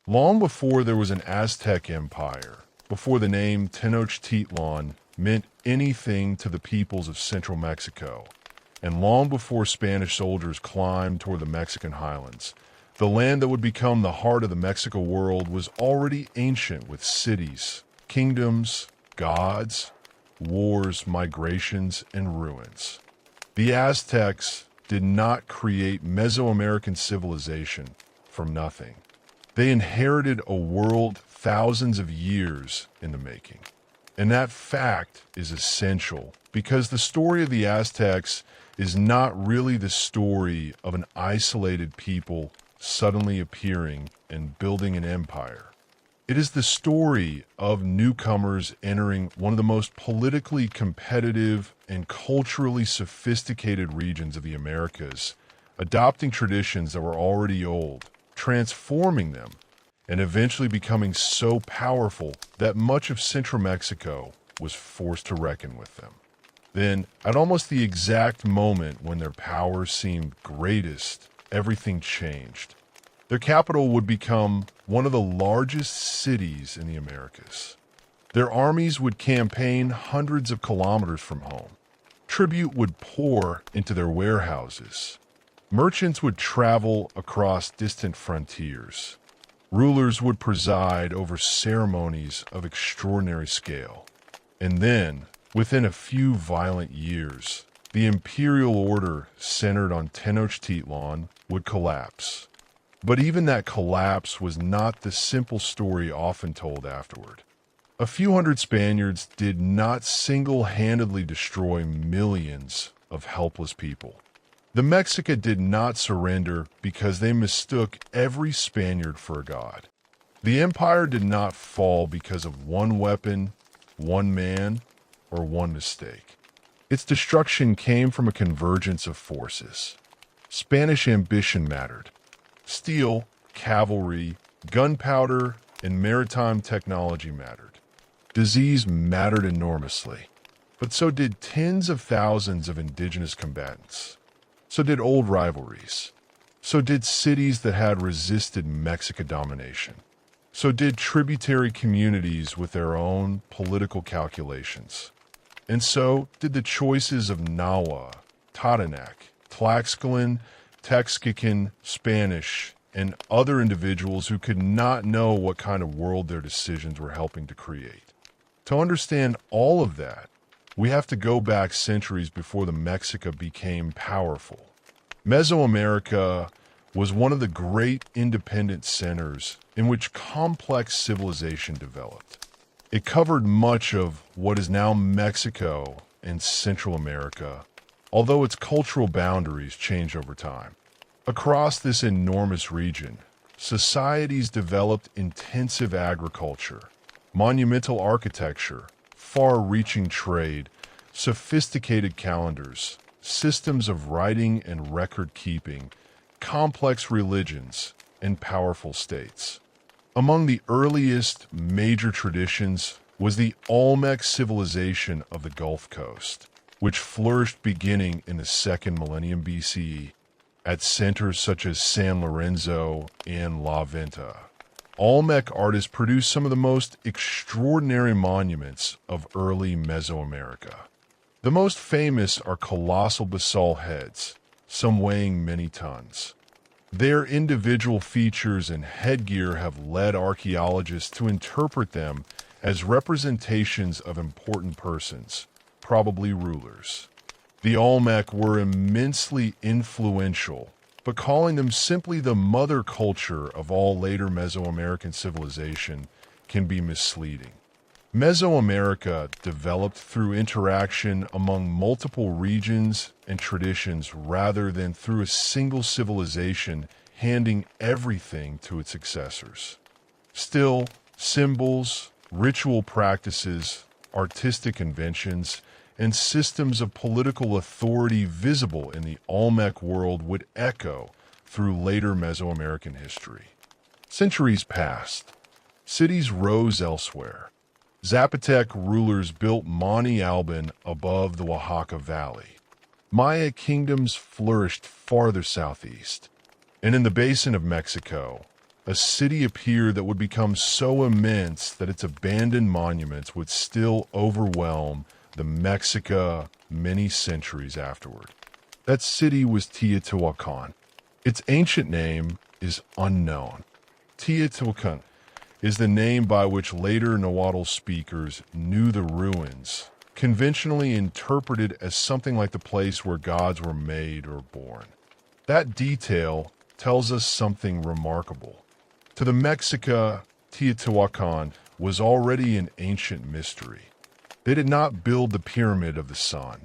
Long before there was an Aztec Empire, before the name Tenochtitlan meant anything to the peoples of central Mexico, and long before Spanish soldiers climbed toward the Mexican highlands, the land that would become the heart of the Mexico world was already ancient with cities, kingdoms, gods, wars, migrations, and ruins. The Aztecs did not create Mesoamerican civilization from nothing. They inherited a world thousands of years in the making. And that fact is essential because the story of the Aztecs is not really the story of an isolated people suddenly appearing and building an empire. It is the story of newcomers entering one of the most politically competitive and culturally sophisticated regions of the Americas, adopting traditions that were already old, transforming them, and eventually becoming so powerful that much of central Mexico was forced to reckon with them. Then, at almost the exact moment when their power seemed greatest, everything changed. Their capital would become one of the largest cities in the Americas. Their armies would campaign hundreds of kilometers from home. Tribute would pour into their warehouses. Merchants would travel across distant frontiers. Rulers would preside over ceremonies of extraordinary scale. And then, within a few violent years, the imperial order centered on Tenochtitlan would collapse. But even that collapse was not the simple story often told afterward. A few hundred Spaniards did not single-handedly destroy millions of helpless people. The Mexica did not surrender because they mistook every Spaniard for a god. The empire did not fall because of one weapon, one man, or one mistake. Its destruction came from a convergence of forces. Spanish ambition mattered. Steel, cavalry, gunpowder, and maritime technology mattered. Disease mattered enormously, but so did tens of thousands of indigenous combatants. So did old rivalries. So did cities that had resisted Mexican domination. So did tributary communities with their own political calculations. And so did the choices of Nahua, Totonac, Tlaxcalan, Texcocan, Spanish, and other individuals who could not know what kind of world their decisions were helping to create. To understand all of that, we have to go back centuries before the Mexica became powerful. Mesoamerica was one of the great independent centers in which complex civilization developed. It covered much of what is now Mexico and Central America, although its cultural boundaries changed over time. Across this enormous region, societies developed intensive agriculture, monumental architecture, far-reaching trade, sophisticated calendars, systems of writing and record-keeping, complex religions, and powerful states. Among the earliest major traditions was the Olmec civilization of the Gulf Coast, which flourished beginning in the 2nd millennium BCE at centers such as San Lorenzo and La Venta. Olmec artists produced some of the most extraordinary monuments of early Mesoamerica. The most famous are colossal basalt heads, some weighing many tons. Their individual features and headgear have led archaeologists to interpret them as representations of important persons, probably rulers. The Olmec were immensely influential, but calling them simply the mother culture of all later Mesoamerican civilization can be misleading. Mesoamerica developed through interaction among multiple regions and traditions rather than through a single civilization handing everything to its successors. Still, symbols, ritual practices, artistic conventions, and systems of political authority visible in the Olmec world would echo through later Mesoamerican history. Centuries passed. Cities rose elsewhere. Zapotec rulers built Monte Alban above the Oaxaca Valley. Maya kingdoms flourished farther southeast. And in the basin of Mexico, a city appeared that would become so immense that its abandoned monuments would still overwhelm the Mexica many centuries afterward. That city was Teotihuacan. Its ancient name is unknown. Teotihuacan is the name by which later Nahuatl speakers knew the ruins, conventionally interpreted as something like the place where gods were made or born. That detail tells us something remarkable. To the Mexica, Teotihuacan was already an ancient mystery. They did not build the pyramid of the sun.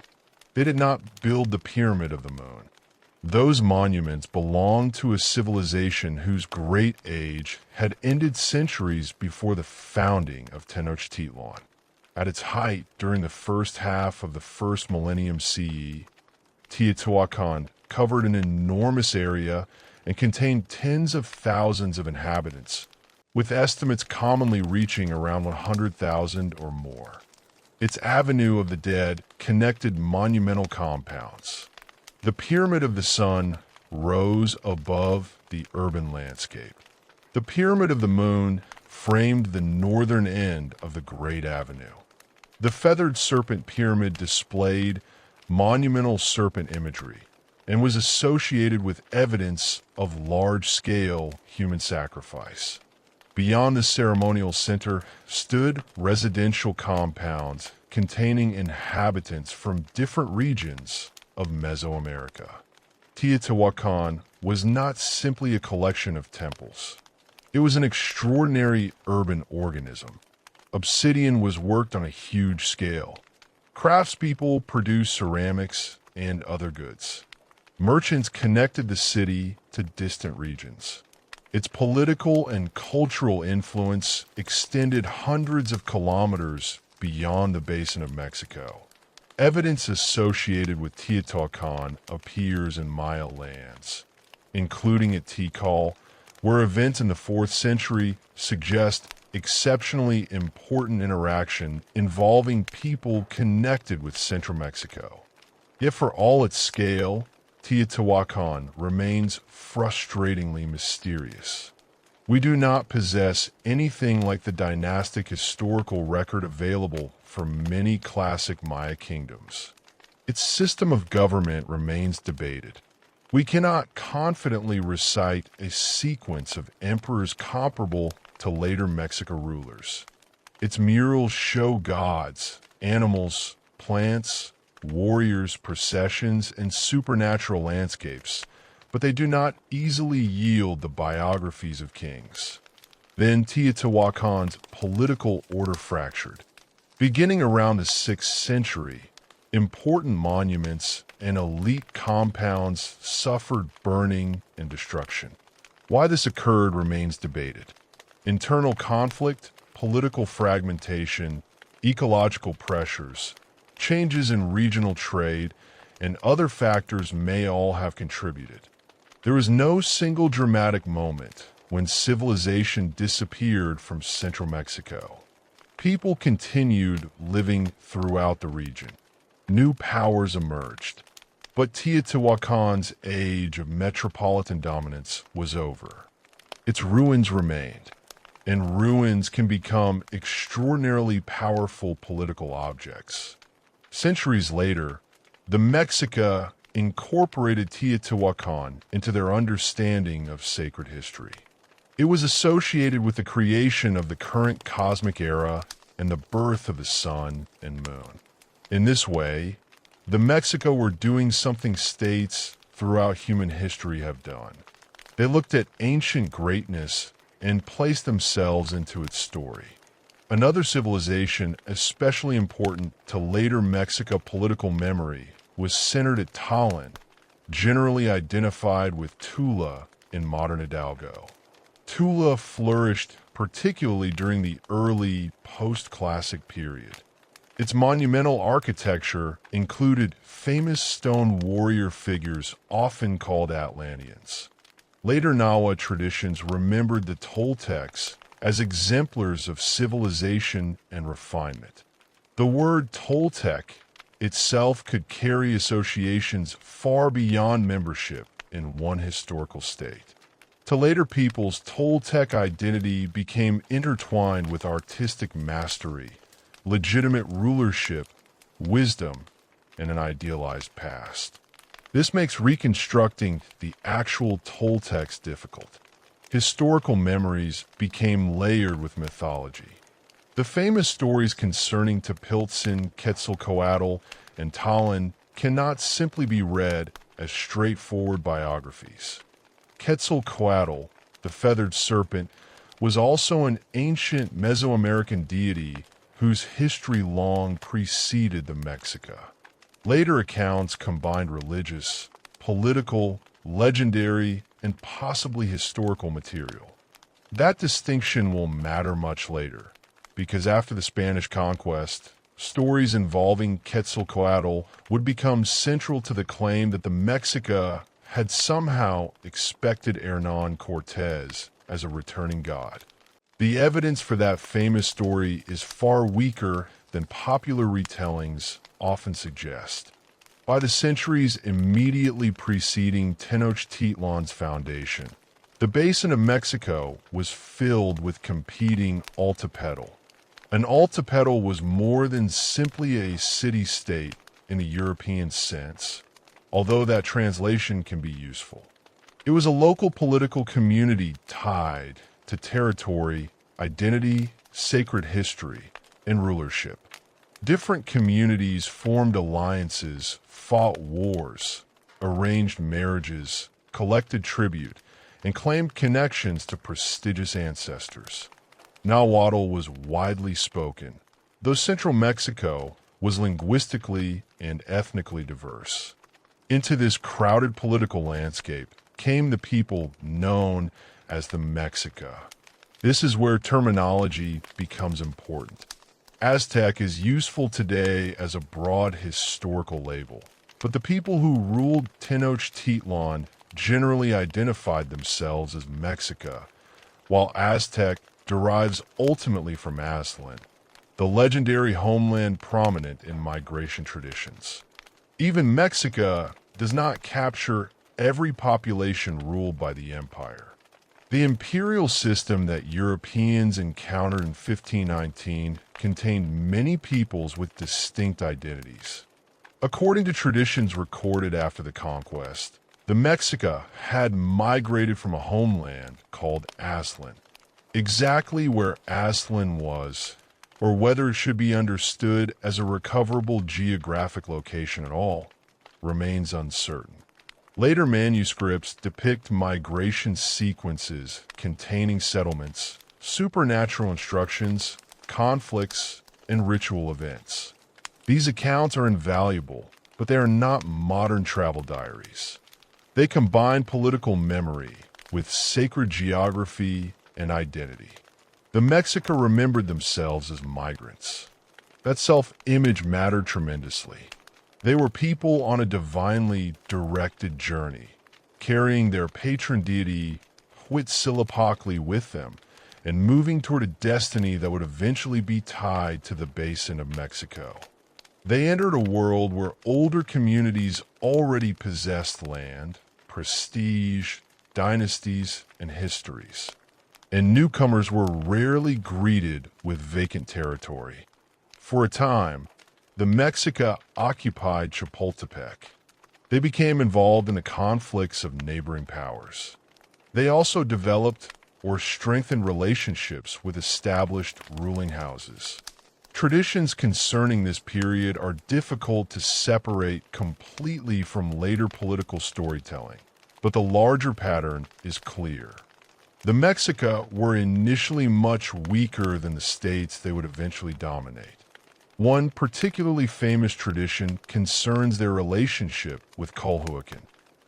They did not build the pyramid of the moon. Those monuments belonged to a civilization whose great age had ended centuries before the founding of Tenochtitlan. At its height during the first half of the first millennium CE, Teotihuacan covered an enormous area and contained tens of thousands of inhabitants, with estimates commonly reaching around 100,000 or more. Its Avenue of the Dead connected monumental compounds. The Pyramid of the Sun rose above the urban landscape. The Pyramid of the Moon framed the northern end of the Great Avenue. The Feathered Serpent Pyramid displayed monumental serpent imagery and was associated with evidence of large-scale human sacrifice. Beyond the ceremonial center stood residential compounds containing inhabitants from different regions of Mesoamerica. Teotihuacan was not simply a collection of temples. It was an extraordinary urban organism. Obsidian was worked on a huge scale. Craftspeople produced ceramics and other goods. Merchants connected the city to distant regions. Its political and cultural influence extended hundreds of kilometers beyond the basin of Mexico. Evidence associated with Teotihuacan appears in Maya lands, including at Tikal, where events in the 4th century suggest exceptionally important interaction involving people connected with central Mexico. Yet for all its scale, Teotihuacan remains frustratingly mysterious. We do not possess anything like the dynastic historical record available for many classic Maya kingdoms. Its system of government remains debated. We cannot confidently recite a sequence of emperors comparable to later Mexica rulers. Its murals show gods, animals, plants, warriors, processions, and supernatural landscapes, but they do not easily yield the biographies of kings. Then Teotihuacan's political order fractured. Beginning around the 6th century, important monuments and elite compounds suffered burning and destruction. Why this occurred remains debated. Internal conflict, political fragmentation, ecological pressures, changes in regional trade, and other factors may all have contributed. There is no single dramatic moment when civilization disappeared from central Mexico. People continued living throughout the region. New powers emerged. But Teotihuacan's age of metropolitan dominance was over. Its ruins remained, and ruins can become extraordinarily powerful political objects. Centuries later, the Mexica incorporated Teotihuacan into their understanding of sacred history. It was associated with the creation of the current cosmic era and the birth of the sun and moon. In this way, the Mexico were doing something states throughout human history have done. They looked at ancient greatness and placed themselves into its story. Another civilization especially important to later Mexica political memory was centered at Tlaxcala, generally identified with Tula in modern Hidalgo. Tula flourished particularly during the early post-classic period. Its monumental architecture included famous stone warrior figures often called Atlanteans. Later Nahua traditions remembered the Toltecs as exemplars of civilization and refinement. The word Toltec itself could carry associations far beyond membership in one historical state. To later peoples, Toltec identity became intertwined with artistic mastery, legitimate rulership, wisdom, and an idealized past. This makes reconstructing the actual Toltecs difficult. Historical memories became layered with mythology. The famous stories concerning Tepiltzin, Quetzalcoatl, and Talon cannot simply be read as straightforward biographies. Quetzalcoatl, the feathered serpent, was also an ancient Mesoamerican deity whose history long preceded the Mexica. Later accounts combined religious, political, legendary, and possibly historical material. That distinction will matter much later, because after the Spanish conquest, stories involving Quetzalcoatl would become central to the claim that the Mexica had somehow expected Hernán Cortés as a returning god. The evidence for that famous story is far weaker than popular retellings often suggest. By the centuries immediately preceding Tenochtitlan's foundation, the basin of Mexico was filled with competing altepetl. An altepetl was more than simply a city-state in the European sense, although that translation can be useful. It was a local political community tied to territory, identity, sacred history, and rulership. Different communities formed alliances, fought wars, arranged marriages, collected tribute, and claimed connections to prestigious ancestors. Nahuatl was widely spoken, though central Mexico was linguistically and ethnically diverse. Into this crowded political landscape came the people known as the Mexica. This is where terminology becomes important. Aztec is useful today as a broad historical label, but the people who ruled Tenochtitlan generally identified themselves as Mexica, while Aztec derives ultimately from Aztlan, the legendary homeland prominent in migration traditions. Even Mexica does not capture every population ruled by the empire. The imperial system that Europeans encountered in 1519 contained many peoples with distinct identities. According to traditions recorded after the conquest, the Mexica had migrated from a homeland called Aztlan. Exactly where Aztlan was, or whether it should be understood as a recoverable geographic location at all, remains uncertain. Later manuscripts depict migration sequences containing settlements, supernatural instructions, conflicts, and ritual events. These accounts are invaluable, but they are not modern travel diaries. They combine political memory with sacred geography and identity. The Mexica remembered themselves as migrants. That self-image mattered tremendously. They were people on a divinely directed journey, carrying their patron deity Huitzilopochtli with them, and moving toward a destiny that would eventually be tied to the basin of Mexico. They entered a world where older communities already possessed land, prestige, dynasties, and histories, and newcomers were rarely greeted with vacant territory. For a time, the Mexica occupied Chapultepec. They became involved in the conflicts of neighboring powers. They also developed or strengthened relationships with established ruling houses. Traditions concerning this period are difficult to separate completely from later political storytelling, but the larger pattern is clear. The Mexica were initially much weaker than the states they would eventually dominate. One particularly famous tradition concerns their relationship with Culhuacan.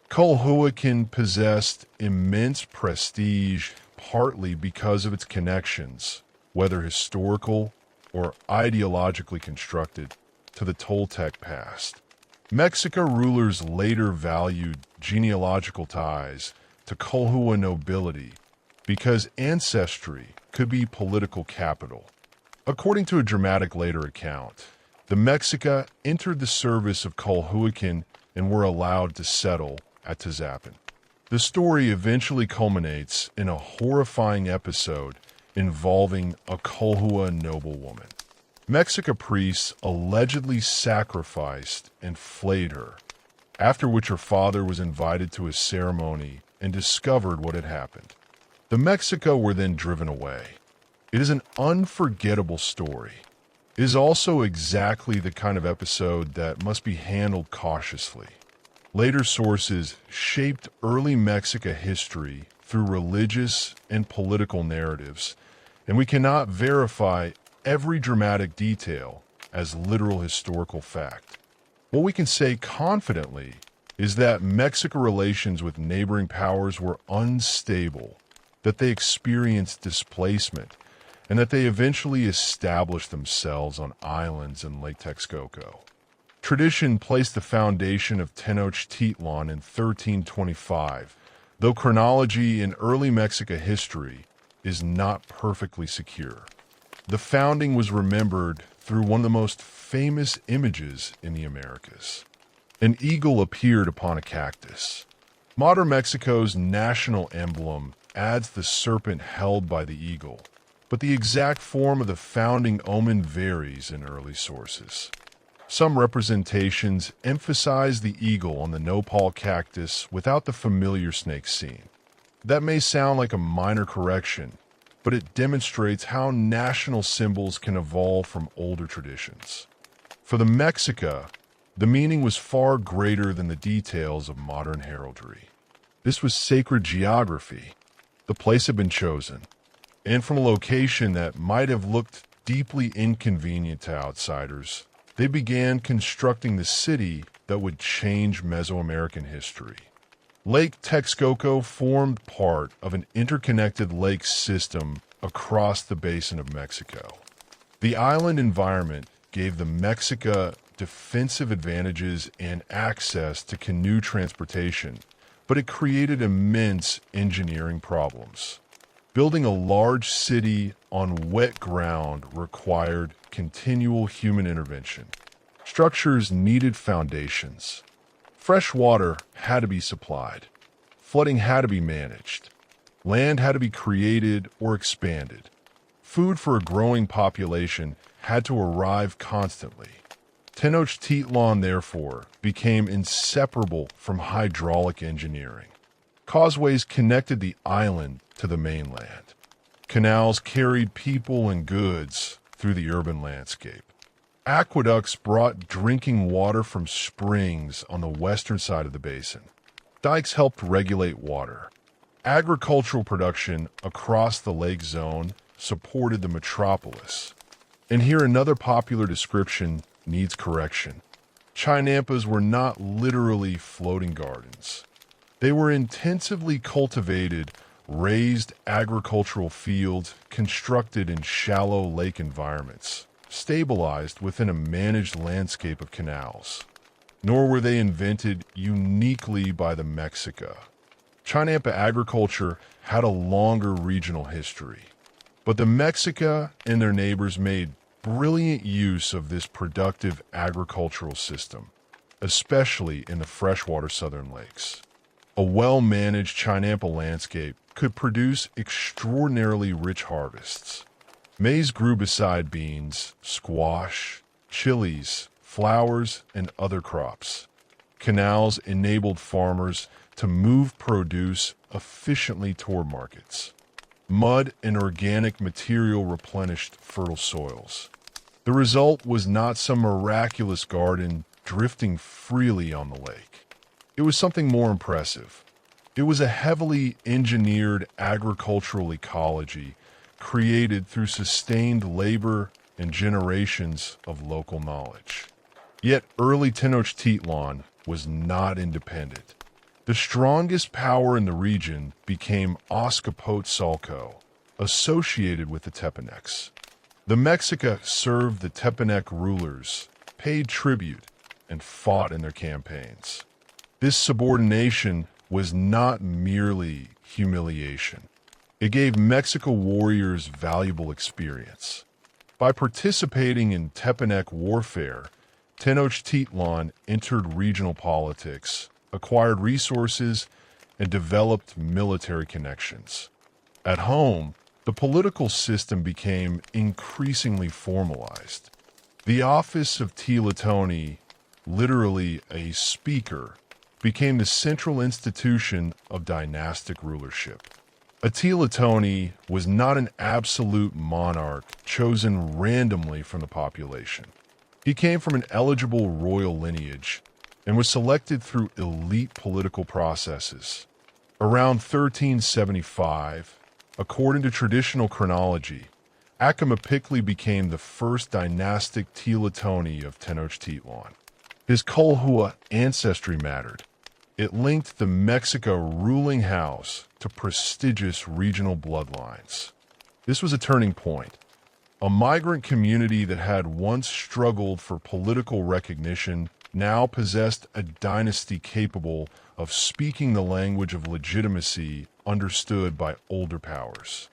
Culhuacan possessed immense prestige partly because of its connections, whether historical or ideologically constructed, to the Toltec past. Mexica rulers later valued genealogical ties to Culhua nobility because ancestry could be political capital. According to a dramatic later account, the Mexica entered the service of Culhuacan and were allowed to settle at Tzapan. The story eventually culminates in a horrifying episode involving a Colhua noblewoman. Mexica priests allegedly sacrificed and flayed her, after which her father was invited to a ceremony and discovered what had happened. The Mexica were then driven away. It is an unforgettable story. It is also exactly the kind of episode that must be handled cautiously. Later sources shaped early Mexica history through religious and political narratives, and we cannot verify every dramatic detail as literal historical fact. What we can say confidently is that Mexican relations with neighboring powers were unstable, that they experienced displacement, and that they eventually established themselves on islands in Lake Texcoco. Tradition placed the foundation of Tenochtitlan in 1325, though chronology in early Mexica history is not perfectly secure. The founding was remembered through one of the most famous images in the Americas. An eagle appeared upon a cactus. Modern Mexico's national emblem adds the serpent held by the eagle, but the exact form of the founding omen varies in early sources. Some representations emphasize the eagle on the nopal cactus without the familiar snake seen. That may sound like a minor correction, but it demonstrates how national symbols can evolve from older traditions. For the Mexica, the meaning was far greater than the details of modern heraldry. This was sacred geography. The place had been chosen, and from a location that might have looked deeply inconvenient to outsiders, they began constructing the city that would change Mesoamerican history. Lake Texcoco formed part of an interconnected lake system across the basin of Mexico. The island environment gave the Mexica defensive advantages and access to canoe transportation, but it created immense engineering problems. Building a large city on wet ground required continual human intervention. Structures needed foundations. Fresh water had to be supplied. Flooding had to be managed. Land had to be created or expanded. Food for a growing population had to arrive constantly. Tenochtitlan, therefore, became inseparable from hydraulic engineering. Causeways connected the island to the mainland. Canals carried people and goods through the urban landscape. Aqueducts brought drinking water from springs on the western side of the basin. Dikes helped regulate water. Agricultural production across the lake zone supported the metropolis. And here another popular description needs correction. Chinampas were not literally floating gardens. They were intensively cultivated, raised agricultural fields constructed in shallow lake environments, stabilized within a managed landscape of canals. Nor were they invented uniquely by the Mexica. Chinampa agriculture had a longer regional history, but the Mexica and their neighbors made brilliant use of this productive agricultural system, especially in the freshwater southern lakes. A well-managed Chinampa landscape could produce extraordinarily rich harvests. Maize grew beside beans, squash, chilies, flowers, and other crops. Canals enabled farmers to move produce efficiently toward markets. Mud and organic material replenished fertile soils. The result was not some miraculous garden drifting freely on the lake. It was something more impressive. It was a heavily engineered agricultural ecology created through sustained labor and generations of local knowledge. Yet early Tenochtitlan was not independent. The strongest power in the region became Azcapotzalco, associated with the Tepanecs. The Mexica served the Tepanec rulers, paid tribute, and fought in their campaigns. This subordination was not merely humiliation. It gave Mexico warriors valuable experience. By participating in Tepanec warfare, Tenochtitlan entered regional politics, acquired resources, and developed military connections. At home, the political system became increasingly formalized. The office of Tlahtoni, literally a speaker, became the central institution of dynastic rulership. A Tlahtoni was not an absolute monarch chosen randomly from the population. He came from an eligible royal lineage and was selected through elite political processes. Around 1375, according to traditional chronology, Acamapicli became the first dynastic Tlahtoni of Tenochtitlan. His Kolhua ancestry mattered. It linked the Mexica ruling house to prestigious regional bloodlines. This was a turning point. A migrant community that had once struggled for political recognition now possessed a dynasty capable of speaking the language of legitimacy understood by older powers.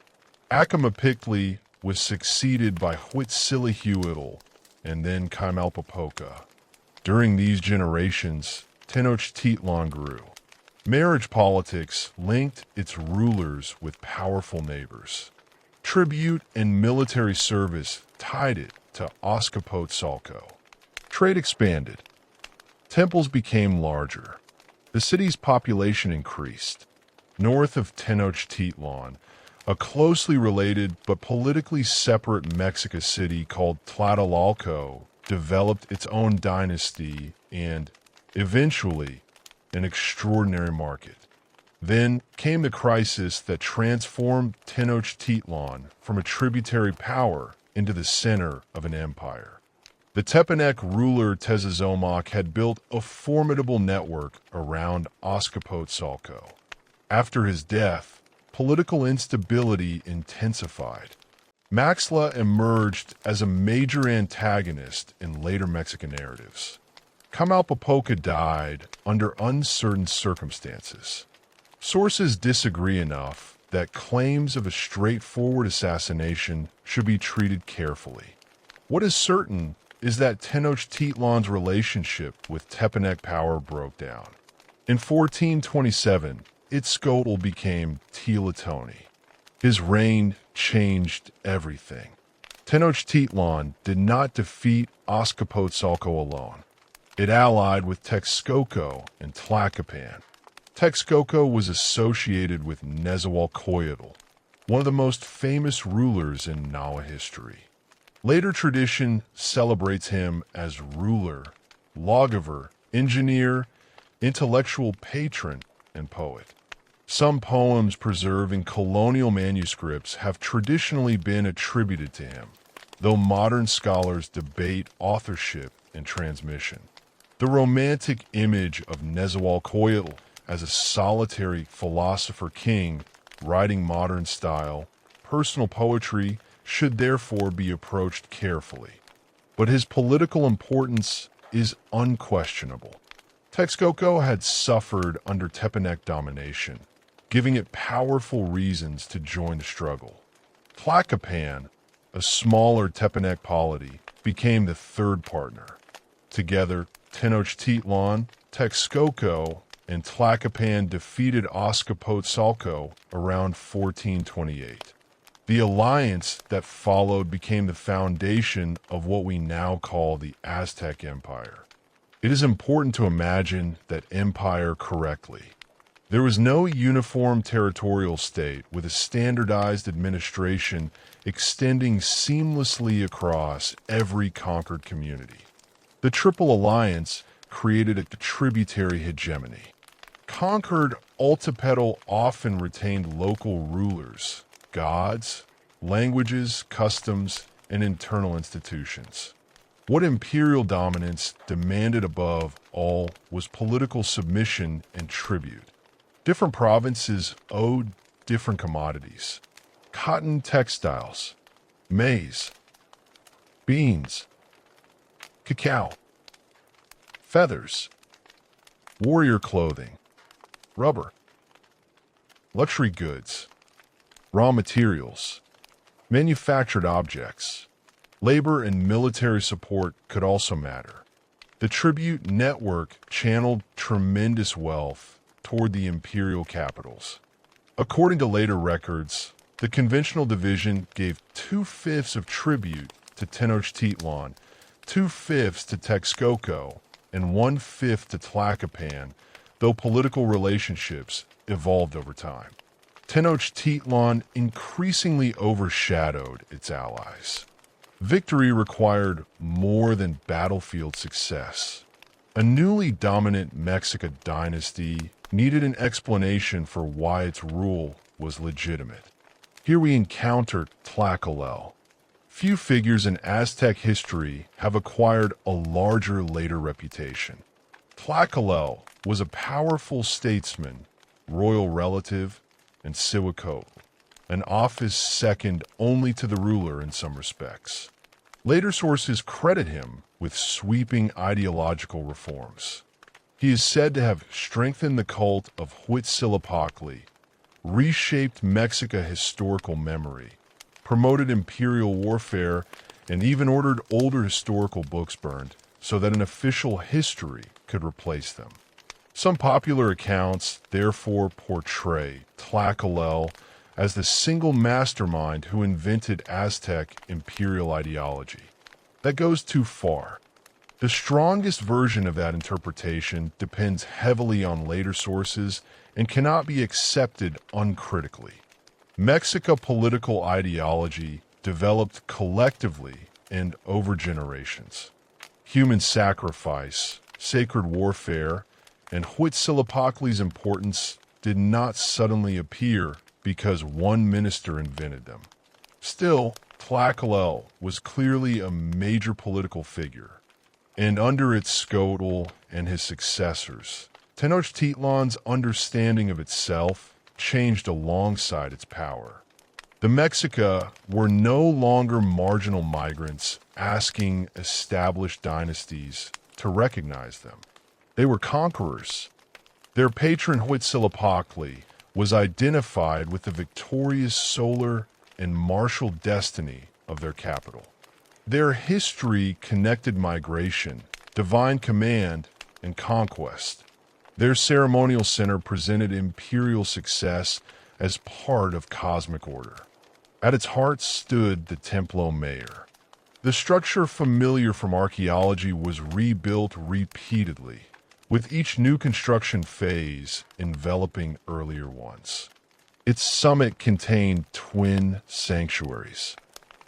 Acamapicli was succeeded by Huitzilihuitl and then Chimalpopoca. During these generations, Tenochtitlan grew. Marriage politics linked its rulers with powerful neighbors. Tribute and military service tied it to Azcapotzalco. Trade expanded. Temples became larger. The city's population increased. North of Tenochtitlan, a closely related but politically separate Mexica city called Tlatelolco developed its own dynasty and, eventually, an extraordinary market. Then came the crisis that transformed Tenochtitlan from a tributary power into the center of an empire. The Tepanec ruler Tezozomoc had built a formidable network around Azcapotzalco. After his death, political instability intensified. Maxtla emerged as a major antagonist in later Mexican narratives. Chimalpopoca died under uncertain circumstances. Sources disagree enough that claims of a straightforward assassination should be treated carefully. What is certain is that Tenochtitlan's relationship with Tepanec power broke down. In 1427, Itzcoatl became Tlahtoni. His reign changed everything. Tenochtitlan did not defeat Azcapotzalco alone. It allied with Texcoco and Tlacopan. Texcoco was associated with Nezahualcóyotl, one of the most famous rulers in Nahua history. Later tradition celebrates him as ruler, lawgiver, engineer, intellectual patron, and poet. Some poems preserved in colonial manuscripts have traditionally been attributed to him, though modern scholars debate authorship and transmission. The romantic image of Nezahualcóyotl as a solitary philosopher king writing modern style, personal poetry should therefore be approached carefully. But his political importance is unquestionable. Texcoco had suffered under Tepanec domination, giving it powerful reasons to join the struggle. Tlacopan, a smaller Tepanec polity, became the third partner. Together, Tenochtitlan, Texcoco, and Tlacopan defeated Azcapotzalco around 1428. The alliance that followed became the foundation of what we now call the Aztec Empire. It is important to imagine that empire correctly. There was no uniform territorial state with a standardized administration extending seamlessly across every conquered community. The Triple Alliance created a tributary hegemony. Conquered Altepetl often retained local rulers, gods, languages, customs, and internal institutions. What imperial dominance demanded above all was political submission and tribute. Different provinces owed different commodities: cotton textiles, maize, beans, cacao, feathers, warrior clothing, rubber, luxury goods, raw materials, manufactured objects. Labor and military support could also matter. The tribute network channeled tremendous wealth toward the imperial capitals. According to later records, the conventional division gave 2/5 of tribute to Tenochtitlan, 2/5 to Texcoco, and 1/5 to Tlacopan, though political relationships evolved over time. Tenochtitlan increasingly overshadowed its allies. Victory required more than battlefield success. A newly dominant Mexica dynasty needed an explanation for why its rule was legitimate. Here we encounter Tlaxcala. Few figures in Aztec history have acquired a larger later reputation. Tlaxcala was a powerful statesman, royal relative, and civico, an office second only to the ruler in some respects. Later sources credit him with sweeping ideological reforms. He is said to have strengthened the cult of Huitzilopochtli, reshaped Mexica historical memory, promoted imperial warfare, and even ordered older historical books burned so that an official history could replace them. Some popular accounts therefore portray Tlaxcala as the single mastermind who invented Aztec imperial ideology. That goes too far. The strongest version of that interpretation depends heavily on later sources and cannot be accepted uncritically. Mexica political ideology developed collectively and over generations. Human sacrifice, sacred warfare, and Huitzilopochtli's importance did not suddenly appear because one minister invented them. Still, Tlaxcala was clearly a major political figure, and under its Scotle and his successors, Tenochtitlan's understanding of itself changed alongside its power. The Mexica were no longer marginal migrants asking established dynasties to recognize them. They were conquerors. Their patron Huitzilopochtli was identified with the victorious solar and martial destiny of their capital. Their history connected migration, divine command, and conquest. Their ceremonial center presented imperial success as part of cosmic order. At its heart stood the Templo Mayor. The structure familiar from archaeology was rebuilt repeatedly, with each new construction phase enveloping earlier ones. Its summit contained twin sanctuaries.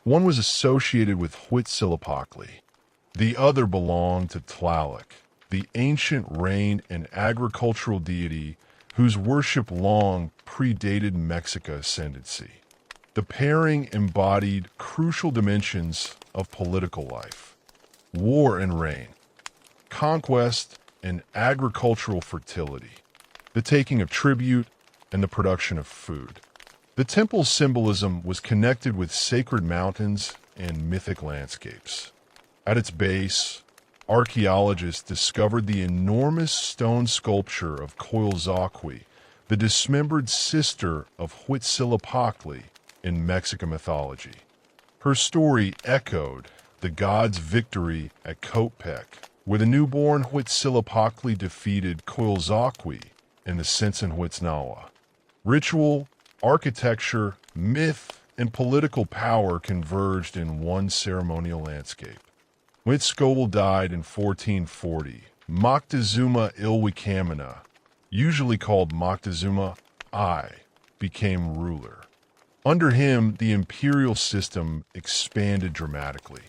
One was associated with Huitzilopochtli. The other belonged to Tlaloc, the ancient rain and agricultural deity whose worship long predated Mexica ascendancy. The pairing embodied crucial dimensions of political life: war and rain, conquest and agricultural fertility, the taking of tribute and the production of food. The temple's symbolism was connected with sacred mountains and mythic landscapes. At its base, archaeologists discovered the enormous stone sculpture of Coyolxauhqui, the dismembered sister of Huitzilopochtli in Mexican mythology. Her story echoed the god's victory at Cotepec, where the newborn Huitzilopochtli defeated Coyolxauhqui in the Sensenhuitznawa. Ritual, architecture, myth, and political power converged in one ceremonial landscape. When Huitzcoatl died in 1440, Moctezuma Ilhuicamina, usually called Moctezuma I, became ruler. Under him, the imperial system expanded dramatically.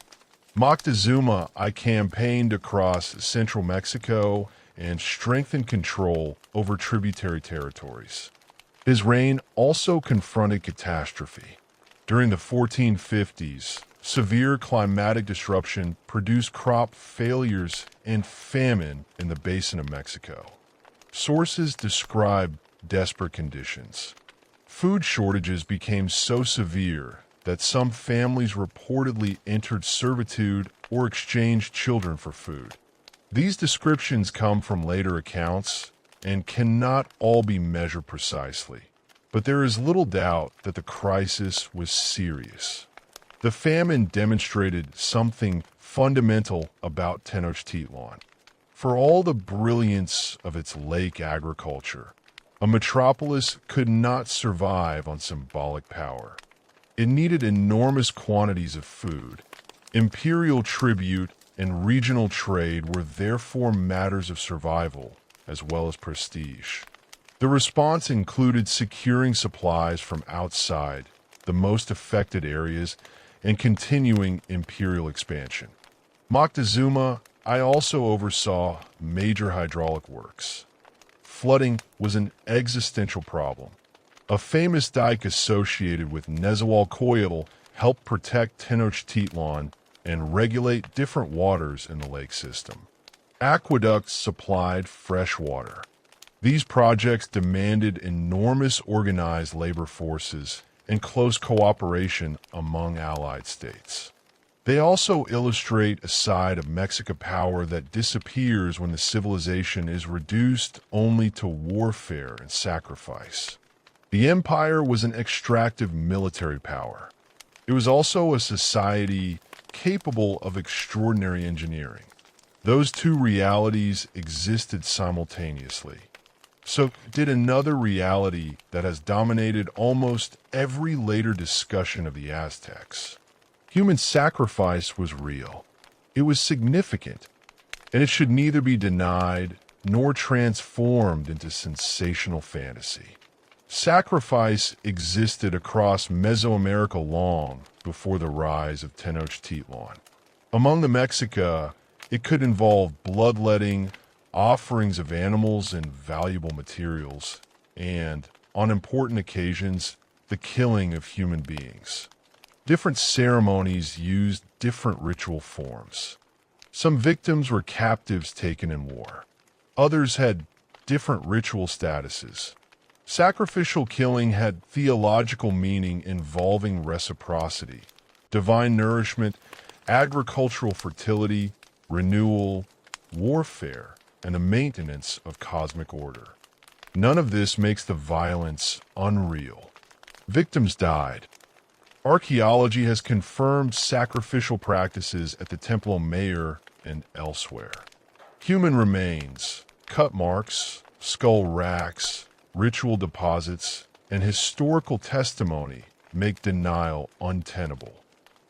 Moctezuma I campaigned across central Mexico and strengthened control over tributary territories. His reign also confronted catastrophe. During the 1450s, severe climatic disruption produced crop failures and famine in the basin of Mexico. Sources describe desperate conditions. Food shortages became so severe that some families reportedly entered servitude or exchanged children for food. These descriptions come from later accounts and cannot all be measured precisely, but there is little doubt that the crisis was serious. The famine demonstrated something fundamental about Tenochtitlan. For all the brilliance of its lake agriculture, a metropolis could not survive on symbolic power. It needed enormous quantities of food. Imperial tribute and regional trade were therefore matters of survival as well as prestige. The response included securing supplies from outside the most affected areas and continuing imperial expansion. Moctezuma, I also oversaw major hydraulic works. Flooding was an existential problem. A famous dike associated with Nezahualcóyotl helped protect Tenochtitlan and regulate different waters in the lake system. Aqueducts supplied fresh water. These projects demanded enormous organized labor forces and close cooperation among allied states. They also illustrate a side of Mexican power that disappears when the civilization is reduced only to warfare and sacrifice. The empire was an extractive military power. It was also a society capable of extraordinary engineering. Those two realities existed simultaneously. So did another reality that has dominated almost every later discussion of the Aztecs. Human sacrifice was real. It was significant, and it should neither be denied nor transformed into sensational fantasy. Sacrifice existed across Mesoamerica long before the rise of Tenochtitlan. Among the Mexica, it could involve bloodletting, offerings of animals and valuable materials, and, on important occasions, the killing of human beings. Different ceremonies used different ritual forms. Some victims were captives taken in war. Others had different ritual statuses. Sacrificial killing had theological meaning involving reciprocity, divine nourishment, agricultural fertility, renewal, warfare, and the maintenance of cosmic order. None of this makes the violence unreal. Victims died. Archaeology has confirmed sacrificial practices at the Templo Mayor and elsewhere. Human remains, cut marks, skull racks, ritual deposits, and historical testimony make denial untenable.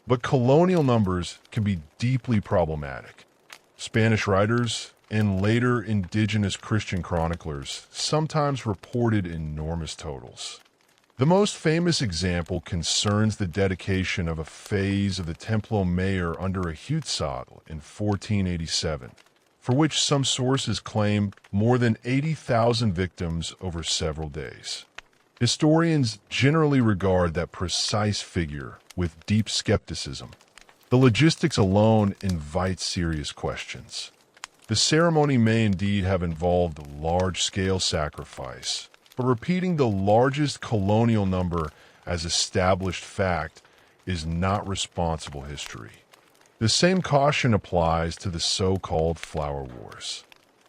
But colonial numbers can be deeply problematic. Spanish writers and later indigenous Christian chroniclers sometimes reported enormous totals. The most famous example concerns the dedication of a phase of the Templo Mayor under Ahuitzotl in 1487, for which some sources claim more than 80,000 victims over several days. Historians generally regard that precise figure with deep skepticism. The logistics alone invite serious questions. The ceremony may indeed have involved a large-scale sacrifice, but repeating the largest colonial number as established fact is not responsible history. The same caution applies to the so-called Flower Wars.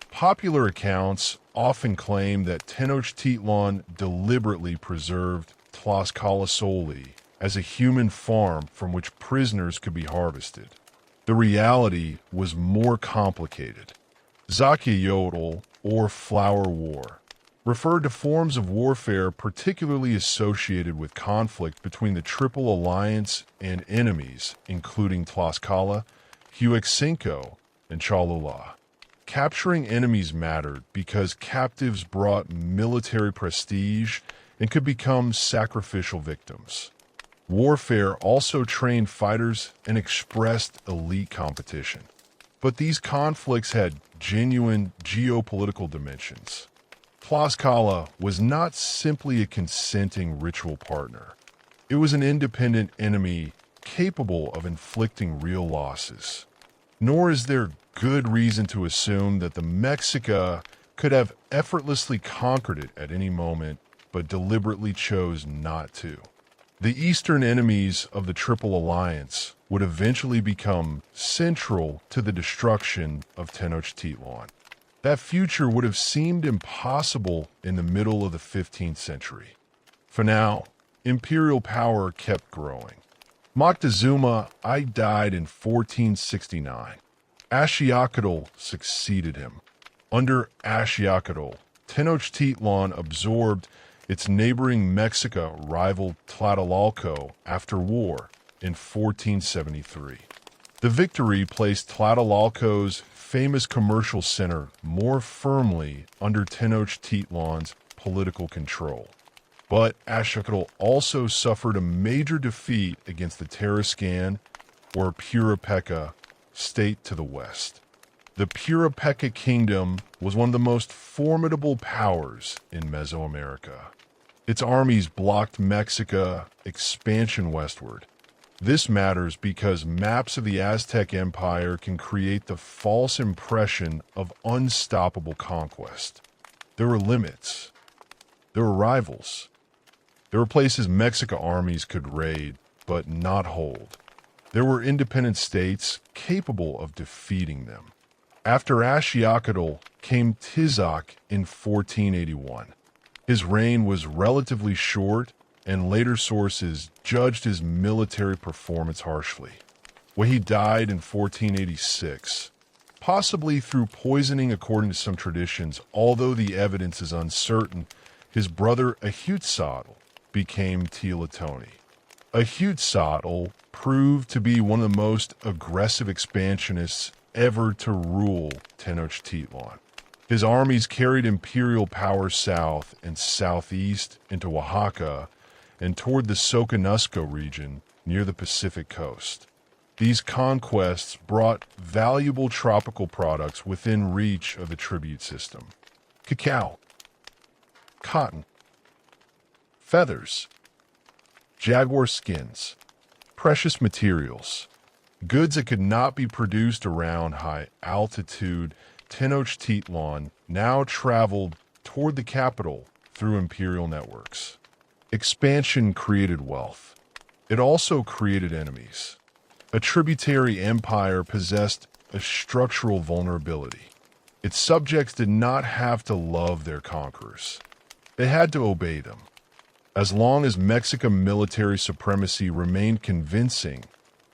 Popular accounts often claim that Tenochtitlan deliberately preserved Tlaxcala solely as a human farm from which prisoners could be harvested. The reality was more complicated. Zacyotl, or Flower War, referred to forms of warfare particularly associated with conflict between the Triple Alliance and enemies, including Tlaxcala, Huexinco, and Cholula. Capturing enemies mattered because captives brought military prestige and could become sacrificial victims. Warfare also trained fighters and expressed elite competition. But these conflicts had genuine geopolitical dimensions. Tlaxcala was not simply a consenting ritual partner. It was an independent enemy capable of inflicting real losses. Nor is there good reason to assume that the Mexica could have effortlessly conquered it at any moment, but deliberately chose not to. The eastern enemies of the Triple Alliance would eventually become central to the destruction of Tenochtitlan. That future would have seemed impossible in the middle of the 15th century. For now, imperial power kept growing. Moctezuma I died in 1469. Ashiyakatl succeeded him. Under Ashiyakatl, Tenochtitlan absorbed its neighboring Mexica rival Tlatelolco after war in 1473. The victory placed Tlatelolco's famous commercial center more firmly under Tenochtitlan's political control. But Ashiyakatl also suffered a major defeat against the Tarascan or Puripeka state to the west. The Puripeka kingdom was one of the most formidable powers in Mesoamerica. Its armies blocked Mexica's expansion westward. This matters because maps of the Aztec Empire can create the false impression of unstoppable conquest. There were limits. There were rivals. There were places Mexican armies could raid, but not hold. There were independent states capable of defeating them. After Ashiyakatl came Tizak in 1481. His reign was relatively short, and later sources judged his military performance harshly. When he died in 1486, possibly through poisoning according to some traditions, although the evidence is uncertain, his brother Ahuitzotl became Tlatonli. Ahuitzotl proved to be one of the most aggressive expansionists ever to rule Tenochtitlan. His armies carried imperial power south and southeast into Oaxaca and toward the Soconusco region near the Pacific coast. These conquests brought valuable tropical products within reach of the tribute system. Cacao, cotton, feathers, jaguar skins, precious materials, goods that could not be produced around high-altitude Tenochtitlan now traveled toward the capital through imperial networks. Expansion created wealth. It also created enemies. A tributary empire possessed a structural vulnerability. Its subjects did not have to love their conquerors. They had to obey them. As long as Mexican military supremacy remained convincing,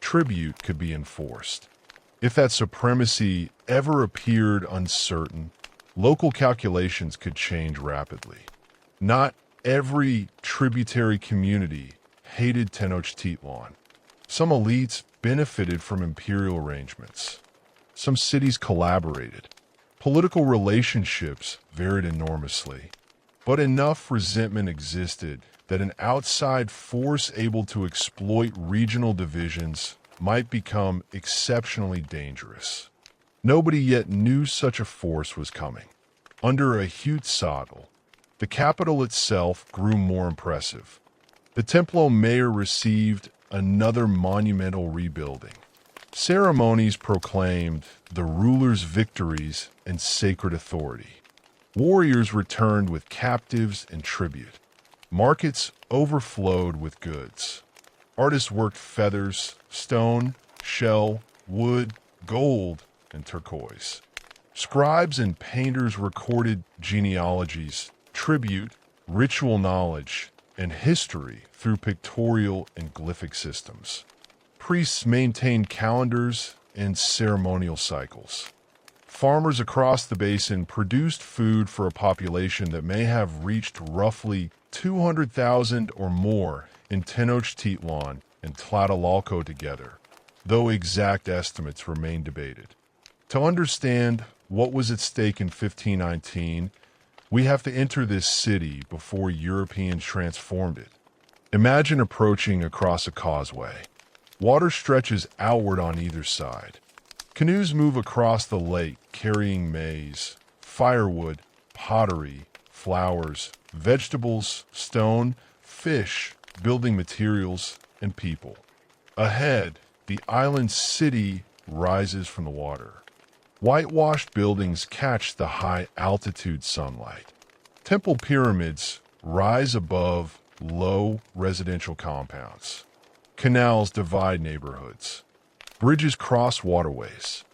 tribute could be enforced. If that supremacy ever appeared uncertain, local calculations could change rapidly. Not every tributary community hated Tenochtitlan. Some elites benefited from imperial arrangements. Some cities collaborated. Political relationships varied enormously. But enough resentment existed that an outside force able to exploit regional divisions might become exceptionally dangerous. Nobody yet knew such a force was coming. Under Ahuitzotl, the capital itself grew more impressive. The Templo Mayor received another monumental rebuilding. Ceremonies proclaimed the ruler's victories and sacred authority. Warriors returned with captives and tribute. Markets overflowed with goods. Artists worked feathers, stone, shell, wood, gold, and turquoise. Scribes and painters recorded genealogies, tribute, ritual knowledge, and history through pictorial and glyphic systems. Priests maintained calendars and ceremonial cycles. Farmers across the basin produced food for a population that may have reached roughly 200,000 or more in Tenochtitlan and Tlatelolco together, though exact estimates remain debated. To understand what was at stake in 1519, we have to enter this city before Europeans transformed it. Imagine approaching across a causeway. Water stretches outward on either side. Canoes move across the lake carrying maize, firewood, pottery, flowers, vegetables, stone, fish, building materials, and people. Ahead, the island city rises from the water. Whitewashed buildings catch the high-altitude sunlight. Temple pyramids rise above low residential compounds. Canals divide neighborhoods. Bridges cross waterways.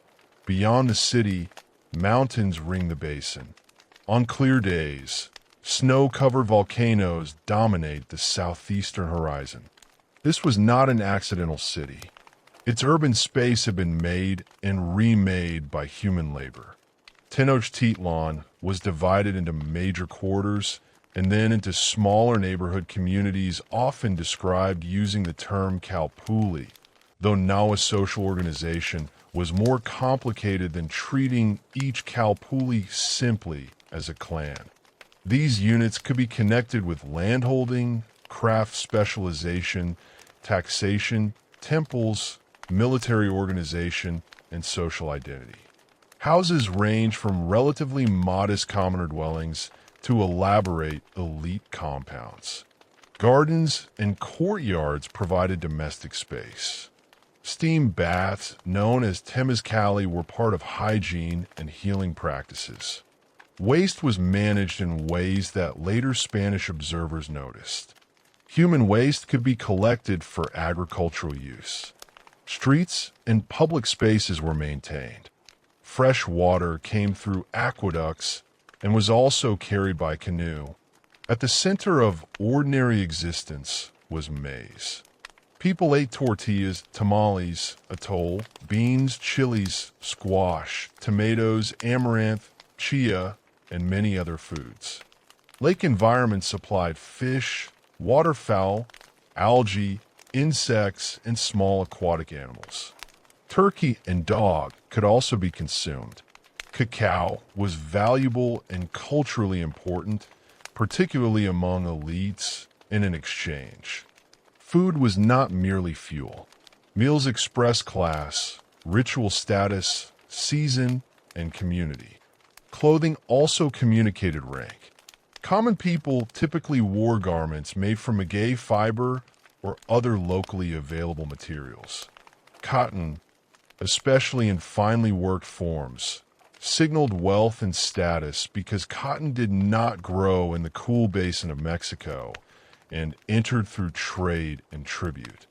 Beyond the city, mountains ring the basin. On clear days, snow-covered volcanoes dominate the southeastern horizon. This was not an accidental city. Its urban space had been made and remade by human labor. Tenochtitlan was divided into major quarters and then into smaller neighborhood communities, often described using the term Kalpuli, though now a social organization was more complicated than treating each Kalpuli simply as a clan. These units could be connected with landholding, craft specialization, taxation, temples, military organization, and social identity. Houses range from relatively modest commoner dwellings to elaborate elite compounds. Gardens and courtyards provided domestic space. Steam baths, known as temazcali, were part of hygiene and healing practices. Waste was managed in ways that later Spanish observers noticed. Human waste could be collected for agricultural use. Streets and public spaces were maintained. Fresh water came through aqueducts and was also carried by canoe. At the center of ordinary existence was maize. People ate tortillas, tamales, atole, beans, chilies, squash, tomatoes, amaranth, chia, and many other foods. Lake environments supplied fish, waterfowl, algae, insects, and small aquatic animals. Turkey and dog could also be consumed. Cacao was valuable and culturally important, particularly among elites and in exchange. Food was not merely fuel. Meals expressed class, ritual status, season, and community. Clothing also communicated rank. Common people typically wore garments made from maguey fiber or other locally available materials. Cotton, especially in finely worked forms, signaled wealth and status because cotton did not grow in the cool basin of Mexico and entered through trade and tribute.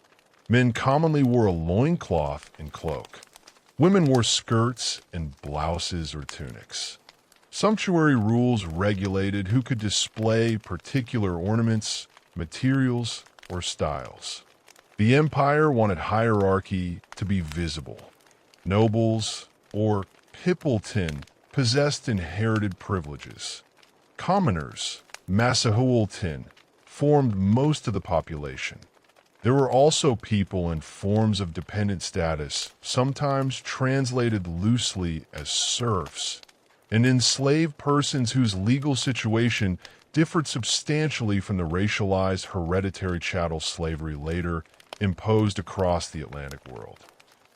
Men commonly wore a loincloth and cloak. Women wore skirts and blouses or tunics. Sumptuary rules regulated who could display particular ornaments, materials, or styles. The empire wanted hierarchy to be visible. Nobles, or Pippleton, possessed inherited privileges. Commoners, Masahualtin, formed most of the population. There were also people in forms of dependent status, sometimes translated loosely as serfs, and enslaved persons whose legal situation differed substantially from the racialized hereditary chattel slavery later imposed across the Atlantic world.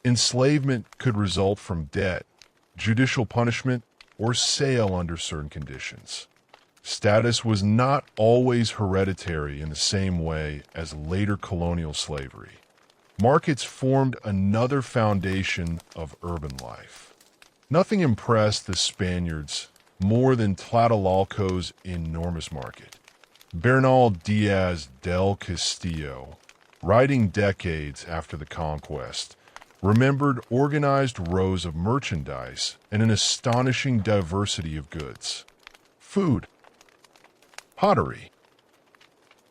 Enslavement could result from debt, judicial punishment, or sale under certain conditions. Status was not always hereditary in the same way as later colonial slavery. Markets formed another foundation of urban life. Nothing impressed the Spaniards more than Tlatelolco's enormous market. Bernal Diaz del Castillo, writing decades after the conquest, remembered organized rows of merchandise and an astonishing diversity of goods. Food, pottery,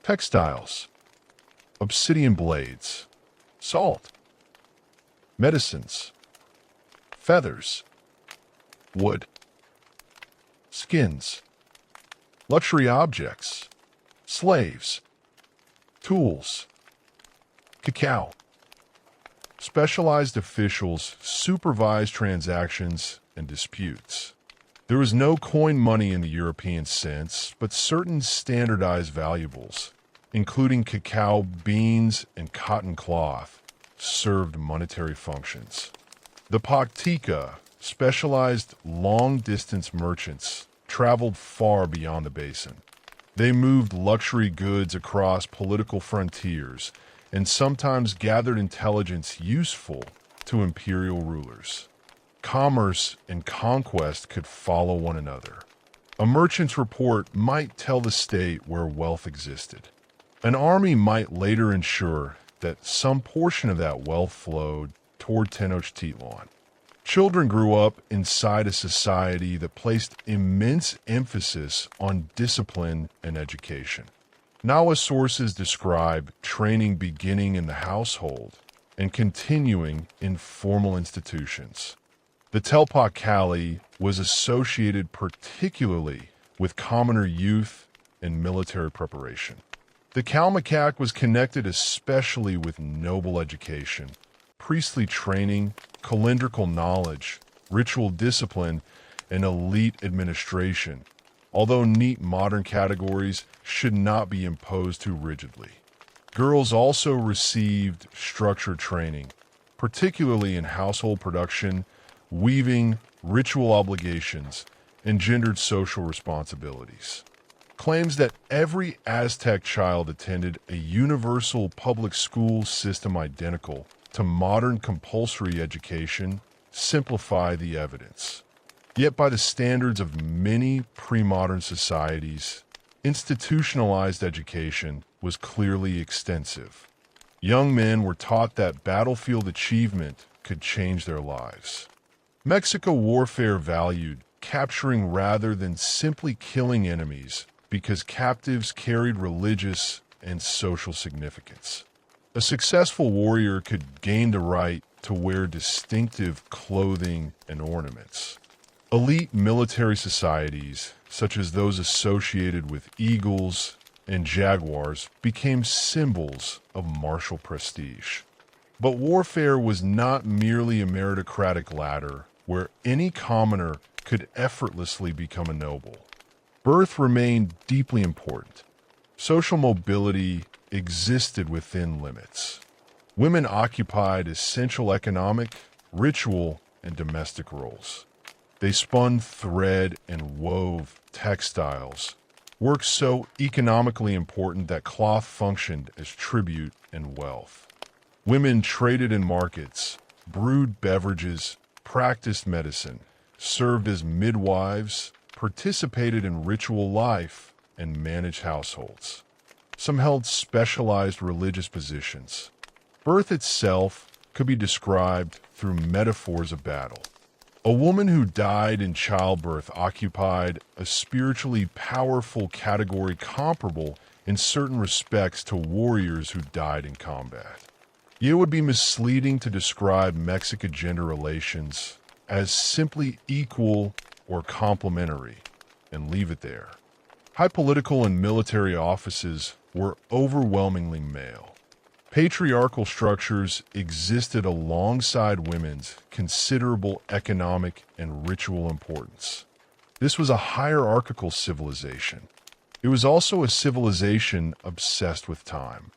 textiles, obsidian blades, salt, medicines, feathers, wood, skins, luxury objects, slaves, tools, cacao. Specialized officials supervised transactions and disputes. There was no coin money in the European sense, but certain standardized valuables, including cacao beans and cotton cloth, served monetary functions. The Paktika, specialized long-distance merchants, traveled far beyond the basin. They moved luxury goods across political frontiers and sometimes gathered intelligence useful to imperial rulers. Commerce and conquest could follow one another. A merchant's report might tell the state where wealth existed. An army might later ensure that some portion of that wealth flowed toward Tenochtitlan. Children grew up inside a society that placed immense emphasis on discipline and education. Nawa sources describe training beginning in the household and continuing in formal institutions. The Tlaxcala was associated particularly with commoner youth and military preparation. The Calmacac was connected especially with noble education, priestly training, calendrical knowledge, ritual discipline, and elite administration, although neat modern categories should not be imposed too rigidly. Girls also received structured training, particularly in household production, weaving, ritual obligations, and gendered social responsibilities. Claims that every Aztec child attended a universal public school system identical to modern compulsory education simplify the evidence. Yet by the standards of many pre-modern societies, institutionalized education was clearly extensive. Young men were taught that battlefield achievement could change their lives. Mexico warfare valued capturing rather than simply killing enemies because captives carried religious and social significance. A successful warrior could gain the right to wear distinctive clothing and ornaments. Elite military societies, such as those associated with eagles and jaguars, became symbols of martial prestige. But warfare was not merely a meritocratic ladder where any commoner could effortlessly become a noble. Birth remained deeply important. Social mobility existed within limits. Women occupied essential economic, ritual, and domestic roles. They spun thread and wove textiles, work so economically important that cloth functioned as tribute and wealth. Women traded in markets, brewed beverages, practiced medicine, served as midwives, participated in ritual life, and managed households. Some held specialized religious positions. Birth itself could be described through metaphors of battle. A woman who died in childbirth occupied a spiritually powerful category comparable in certain respects to warriors who died in combat. It would be misleading to describe Mexican gender relations as simply equal or complementary and leave it there. High political and military offices were overwhelmingly male. Patriarchal structures existed alongside women's considerable economic and ritual importance. This was a hierarchical civilization. It was also a civilization obsessed with time.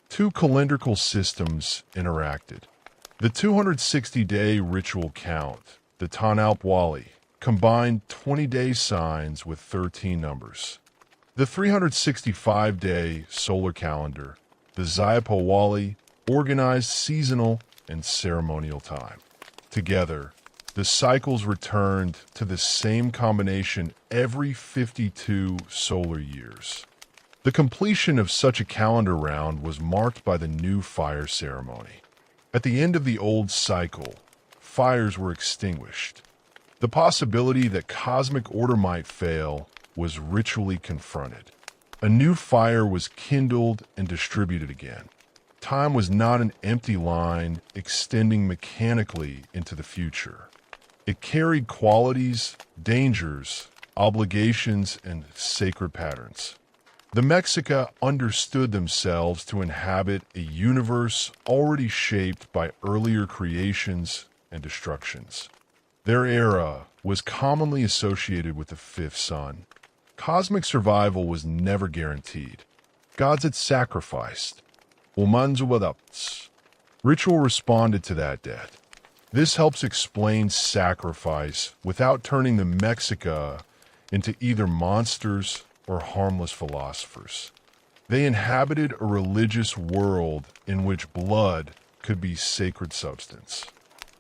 Two calendrical systems interacted. The 260-day ritual count, the Tanalpwali, combined 20-day signs with 13 numbers. The 365-day solar calendar, the Zyapawali, organized seasonal and ceremonial time. Together, the cycles returned to the same combination every 52 solar years. The completion of such a calendar round was marked by the new fire ceremony. At the end of the old cycle, fires were extinguished. The possibility that cosmic order might fail was ritually confronted. A new fire was kindled and distributed again. Time was not an empty line extending mechanically into the future. It carried qualities, dangers, obligations, and sacred patterns. The Mexica understood themselves to inhabit a universe already shaped by earlier creations and destructions. Their era was commonly associated with the fifth sun. Cosmic survival was never guaranteed. Gods had sacrificed. Umanzuwadapts. Ritual responded to that debt. This helps explain sacrifice without turning the Mexica into either monsters or harmless philosophers. They inhabited a religious world in which blood could be sacred substance.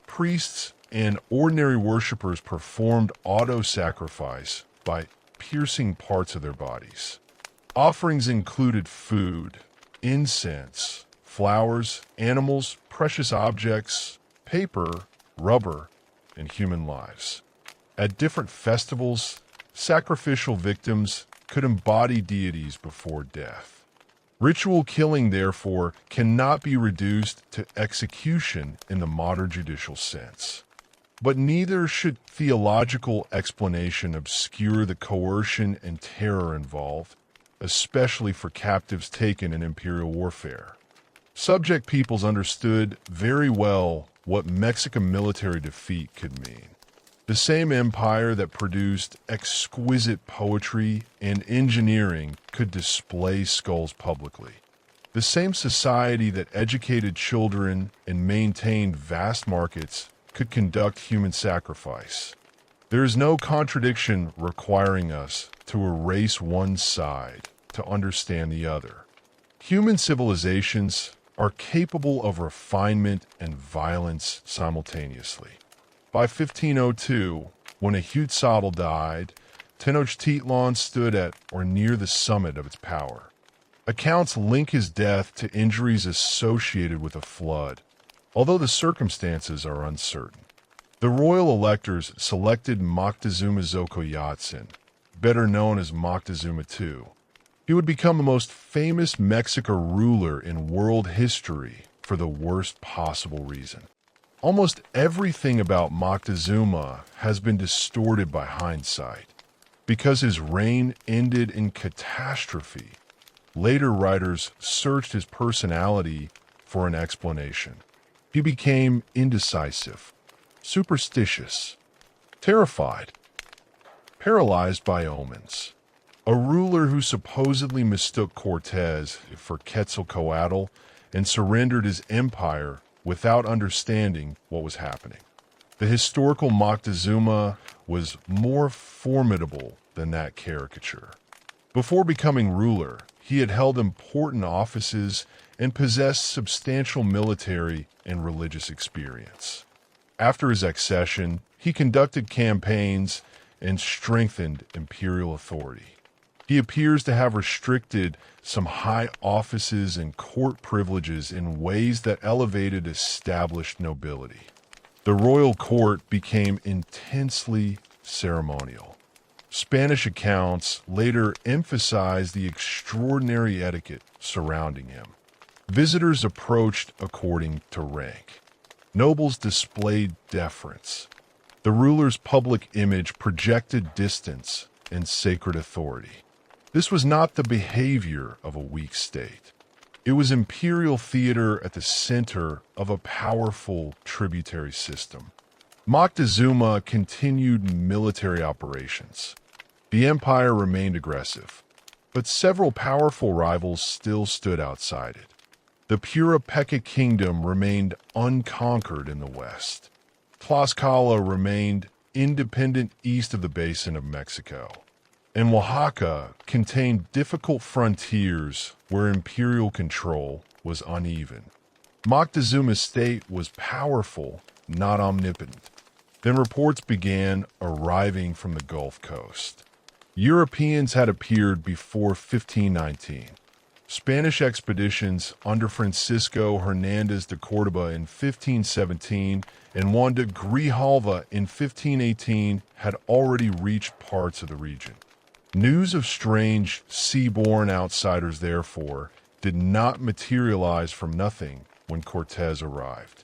Priests and ordinary worshippers performed auto-sacrifice by piercing parts of their bodies. Offerings included food, incense, flowers, animals, precious objects, paper, rubber, and human lives. At different festivals, sacrificial victims could embody deities before death. Ritual killing, therefore, cannot be reduced to execution in the modern judicial sense. But neither should theological explanation obscure the coercion and terror involved, especially for captives taken in imperial warfare. Subject peoples understood very well what Mexican military defeat could mean. The same empire that produced exquisite poetry and engineering could display skulls publicly. The same society that educated children and maintained vast markets could conduct human sacrifice. There is no contradiction requiring us to erase one side to understand the other. Human civilizations are capable of refinement and violence simultaneously. By 1502, when Huitzotl died, Tenochtitlan stood at or near the summit of its power. Accounts link his death to injuries associated with a flood, although the circumstances are uncertain. The royal electors selected Moctezuma Xocoyotzin, better known as Moctezuma II. He would become the most famous Mexica ruler in world history for the worst possible reason. Almost everything about Moctezuma has been distorted by hindsight. Because his reign ended in catastrophe, later writers searched his personality for an explanation. He became indecisive, superstitious, terrified, paralyzed by omens. A ruler who supposedly mistook Cortés for Quetzalcoatl and surrendered his empire without understanding what was happening. The historical Moctezuma was more formidable than that caricature. Before becoming ruler, he had held important offices and possessed substantial military and religious experience. After his accession, he conducted campaigns and strengthened imperial authority. He appears to have restricted some high offices and court privileges in ways that elevated established nobility. The royal court became intensely ceremonial. Spanish accounts later emphasized the extraordinary etiquette surrounding him. Visitors approached according to rank. Nobles displayed deference. The ruler's public image projected distance and sacred authority. This was not the behavior of a weak state. It was imperial theater at the center of a powerful tributary system. Moctezuma continued military operations. The empire remained aggressive, but several powerful rivals still stood outside it. The Puripeka kingdom remained unconquered in the west. Tlaxcala remained independent east of the basin of Mexico. And Oaxaca contained difficult frontiers where imperial control was uneven. Moctezuma's state was powerful, not omnipotent. Then reports began arriving from the Gulf Coast. Europeans had appeared before 1519. Spanish expeditions under Francisco Hernandez de Cordoba in 1517 and Juan de Grijalva in 1518 had already reached parts of the region. News of strange, sea-borne outsiders, therefore, did not materialize from nothing when Cortés arrived.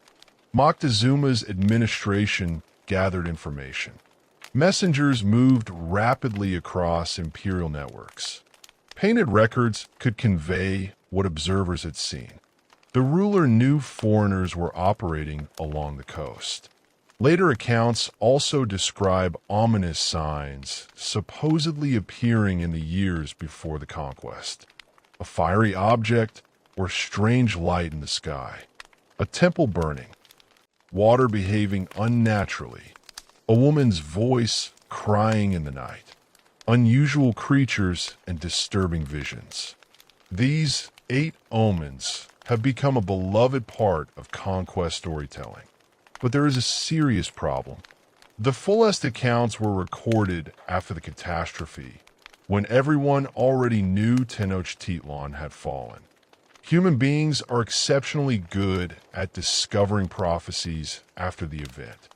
Moctezuma's administration gathered information. Messengers moved rapidly across imperial networks. Painted records could convey what observers had seen. The ruler knew foreigners were operating along the coast. Later accounts also describe ominous signs supposedly appearing in the years before the conquest. A fiery object or strange light in the sky. A temple burning. Water behaving unnaturally. A woman's voice crying in the night. Unusual creatures and disturbing visions. These 8 omens have become a beloved part of conquest storytelling. But there is a serious problem. The fullest accounts were recorded after the catastrophe, when everyone already knew Tenochtitlan had fallen. Human beings are exceptionally good at discovering prophecies after the event.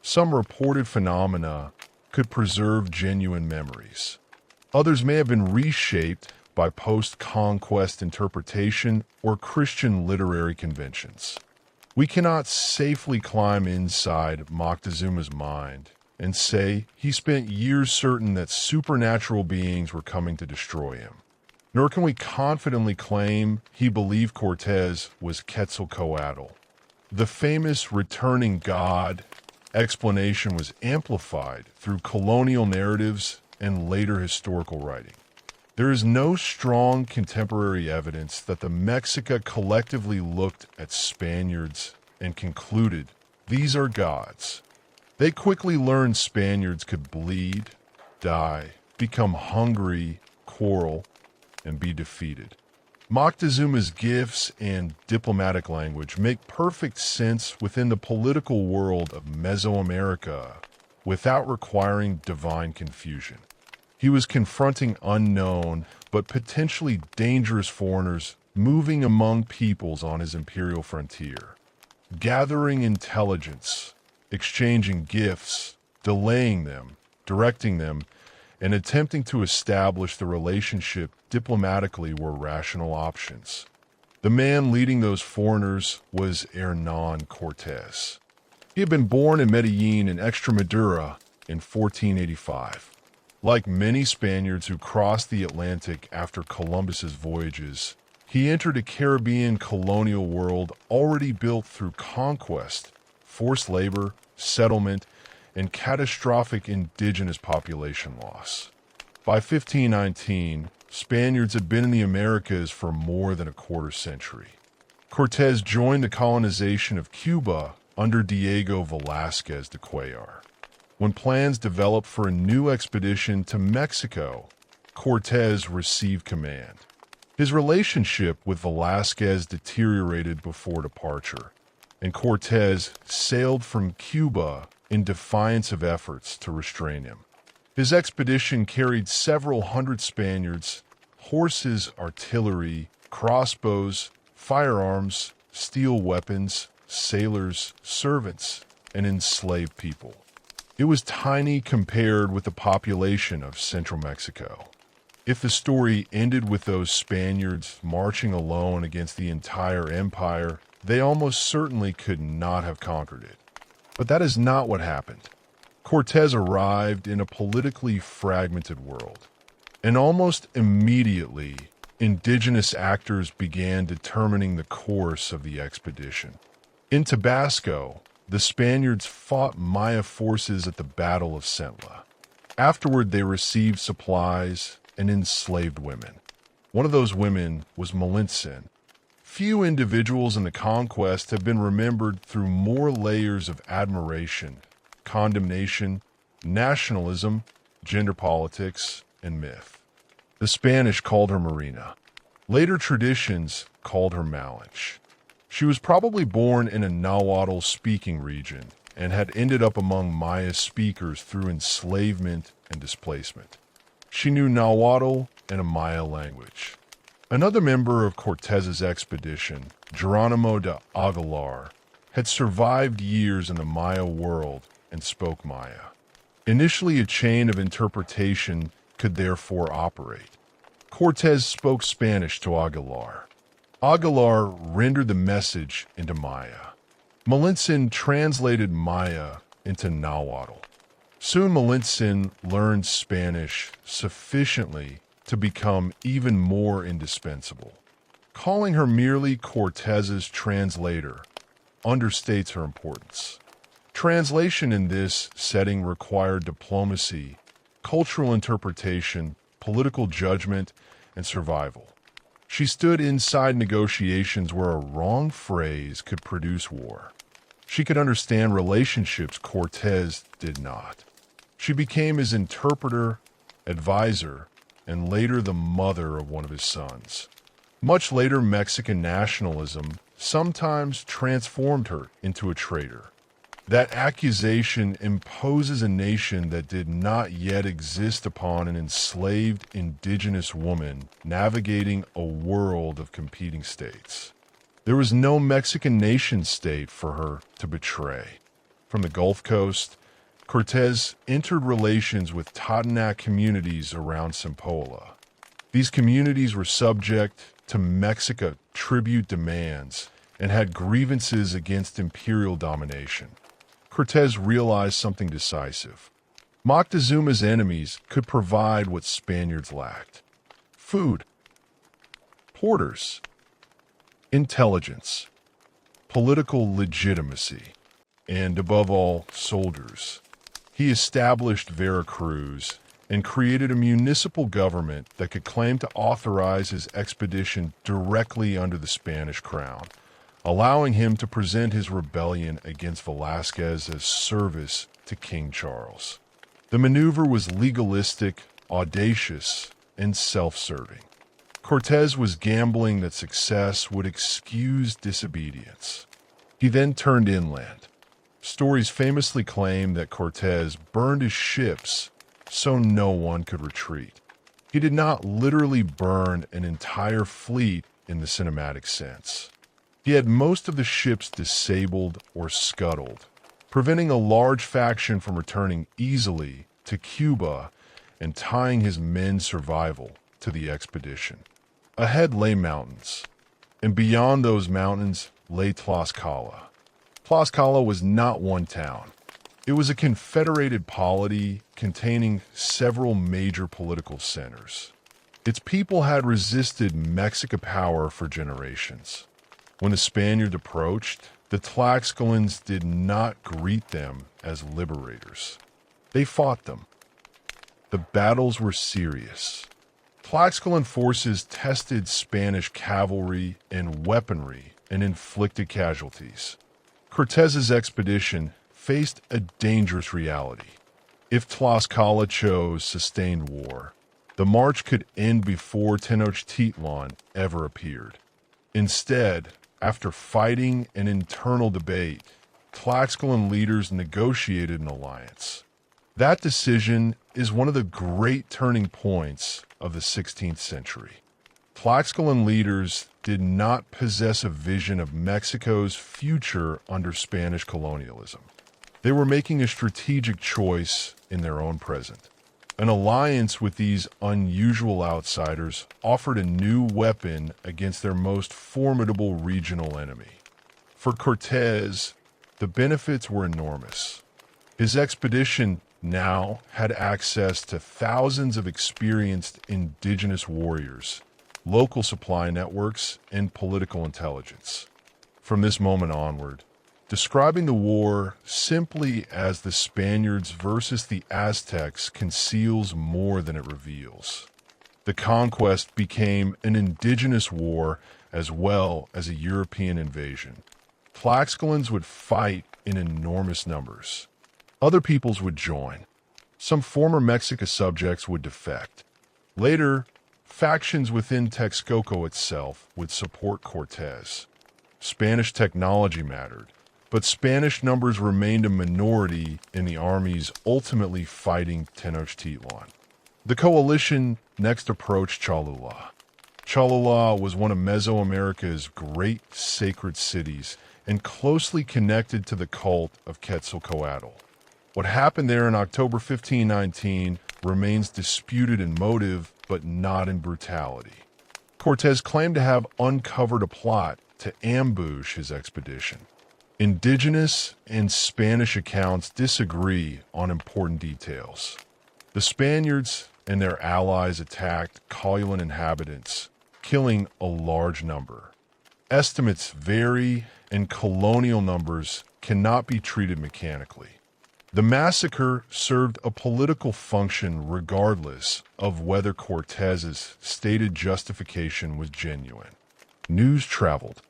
Some reported phenomena could preserve genuine memories. Others may have been reshaped by post-conquest interpretation or Christian literary conventions. We cannot safely climb inside Moctezuma's mind and say he spent years certain that supernatural beings were coming to destroy him. Nor can we confidently claim he believed Cortés was Quetzalcoatl. The famous returning god explanation was amplified through colonial narratives and later historical writing. There is no strong contemporary evidence that the Mexica collectively looked at Spaniards and concluded, these are gods. They quickly learned Spaniards could bleed, die, become hungry, quarrel, and be defeated. Moctezuma's gifts and diplomatic language make perfect sense within the political world of Mesoamerica without requiring divine confusion. He was confronting unknown but potentially dangerous foreigners moving among peoples on his imperial frontier, gathering intelligence, exchanging gifts, delaying them, directing them, and attempting to establish the relationship diplomatically were rational options. The man leading those foreigners was Hernán Cortés. He had been born in Medellin in Extremadura in 1485. Like many Spaniards who crossed the Atlantic after Columbus's voyages, he entered a Caribbean colonial world already built through conquest, forced labor, settlement, and catastrophic indigenous population loss. By 1519, Spaniards had been in the Americas for more than a quarter century. Cortés joined the colonization of Cuba under Diego Velázquez de Cuellar. When plans developed for a new expedition to Mexico, Cortés received command. His relationship with Velázquez deteriorated before departure, and Cortés sailed from Cuba in defiance of efforts to restrain him. His expedition carried several hundred Spaniards, horses, artillery, crossbows, firearms, steel weapons, sailors, servants, and enslaved people. It was tiny compared with the population of central Mexico. If the story ended with those Spaniards marching alone against the entire empire, they almost certainly could not have conquered it. But that is not what happened. Cortés arrived in a politically fragmented world, and almost immediately, indigenous actors began determining the course of the expedition. In Tabasco, the Spaniards fought Maya forces at the Battle of Centla. Afterward, they received supplies and enslaved women. One of those women was Melintzin. Few individuals in the conquest have been remembered through more layers of admiration, condemnation, nationalism, gender politics, and myth. The Spanish called her Marina. Later traditions called her Malinche. She was probably born in a Nahuatl-speaking region and had ended up among Maya speakers through enslavement and displacement. She knew Nahuatl and a Maya language. Another member of Cortés's expedition, Geronimo de Aguilar, had survived years in the Maya world and spoke Maya. Initially, a chain of interpretation could therefore operate. Cortés spoke Spanish to Aguilar. Aguilar rendered the message into Maya. Melintzin translated Maya into Nahuatl. Soon Melintzin learned Spanish sufficiently to become even more indispensable. Calling her merely Cortés's translator understates her importance. Translation in this setting required diplomacy, cultural interpretation, political judgment, and survival. She stood inside negotiations where a wrong phrase could produce war. She could understand relationships Cortés did not. She became his interpreter, advisor, and later the mother of one of his sons. Much later, Mexican nationalism sometimes transformed her into a traitor. That accusation imposes a nation that did not yet exist upon an enslaved indigenous woman navigating a world of competing states. There was no Mexican nation-state for her to betray. From the Gulf Coast, Cortés entered relations with Totonac communities around Sempoala. These communities were subject to Mexica tribute demands and had grievances against imperial domination. Cortés realized something decisive. Moctezuma's enemies could provide what Spaniards lacked: food, porters, intelligence, political legitimacy, and above all, soldiers. He established Veracruz and created a municipal government that could claim to authorize his expedition directly under the Spanish crown, allowing him to present his rebellion against Velázquez as service to King Charles. The maneuver was legalistic, audacious, and self-serving. Cortés was gambling that success would excuse disobedience. He then turned inland. Stories famously claim that Cortés burned his ships so no one could retreat. He did not literally burn an entire fleet in the cinematic sense. He had most of the ships disabled or scuttled, preventing a large faction from returning easily to Cuba and tying his men's survival to the expedition. Ahead lay mountains, and beyond those mountains lay Tlaxcala. Tlaxcala was not one town. It was a confederated polity containing several major political centers. Its people had resisted Mexican power for generations. When the Spaniards approached, the Tlaxcalans did not greet them as liberators. They fought them. The battles were serious. Tlaxcalan forces tested Spanish cavalry and weaponry and inflicted casualties. Cortés's expedition faced a dangerous reality. If Tlaxcala chose sustained war, the march could end before Tenochtitlan ever appeared. Instead, after fighting and internal debate, Tlaxcalan leaders negotiated an alliance. That decision is one of the great turning points of the 16th century. Tlaxcalan leaders did not possess a vision of Mexico's future under Spanish colonialism. They were making a strategic choice in their own present. An alliance with these unusual outsiders offered a new weapon against their most formidable regional enemy. For Cortés, the benefits were enormous. His expedition now had access to thousands of experienced indigenous warriors, local supply networks, and political intelligence. From this moment onward, describing the war simply as the Spaniards versus the Aztecs conceals more than it reveals. The conquest became an indigenous war as well as a European invasion. Tlaxcalans would fight in enormous numbers. Other peoples would join. Some former Mexica subjects would defect. Later, factions within Texcoco itself would support Cortés. Spanish technology mattered, but Spanish numbers remained a minority in the armies ultimately fighting Tenochtitlan. The coalition next approached Cholula. Cholula was one of Mesoamerica's great sacred cities and closely connected to the cult of Quetzalcoatl. What happened there in October 1519 remains disputed in motive, but not in brutality. Cortés claimed to have uncovered a plot to ambush his expedition. Indigenous and Spanish accounts disagree on important details. The Spaniards and their allies attacked Colulan inhabitants, killing a large number. Estimates vary, and colonial numbers cannot be treated mechanically. The massacre served a political function regardless of whether Cortés's stated justification was genuine. News traveled.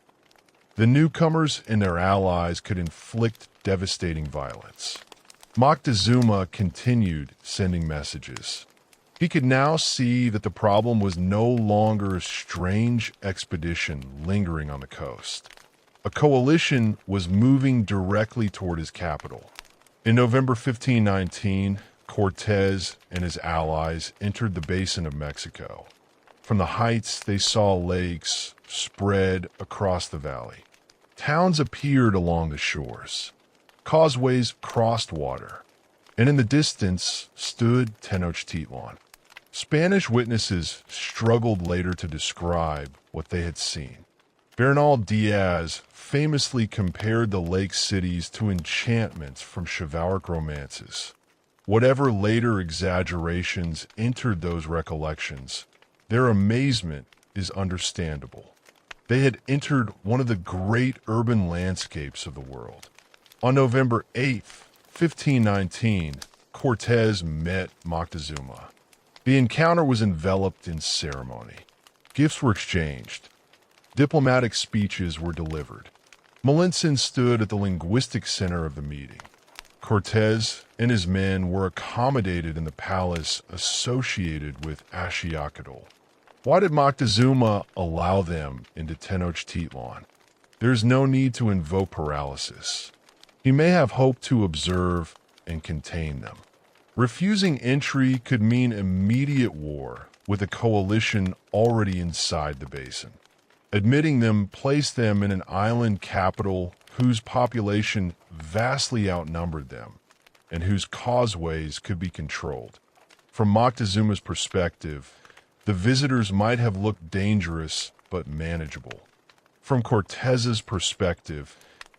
The newcomers and their allies could inflict devastating violence. Moctezuma continued sending messages. He could now see that the problem was no longer a strange expedition lingering on the coast. A coalition was moving directly toward his capital. In November 1519, Cortés and his allies entered the basin of Mexico. From the heights, they saw lakes spread across the valley. Towns appeared along the shores. Causeways crossed water, and in the distance stood Tenochtitlan. Spanish witnesses struggled later to describe what they had seen. Bernal Diaz famously compared the lake cities to enchantments from chivalric romances. Whatever later exaggerations entered those recollections, their amazement is understandable. They had entered one of the great urban landscapes of the world. On November 8th, 1519, Cortés met Moctezuma. The encounter was enveloped in ceremony. Gifts were exchanged. Diplomatic speeches were delivered. Melanson stood at the linguistic center of the meeting. Cortés and his men were accommodated in the palace associated with Axayacatl. Why did Moctezuma allow them into Tenochtitlan? There is no need to invoke paralysis. He may have hoped to observe and contain them. Refusing entry could mean immediate war with a coalition already inside the basin. Admitting them placed them in an island capital whose population vastly outnumbered them and whose causeways could be controlled. From Moctezuma's perspective, the visitors might have looked dangerous but manageable. From Cortés's perspective,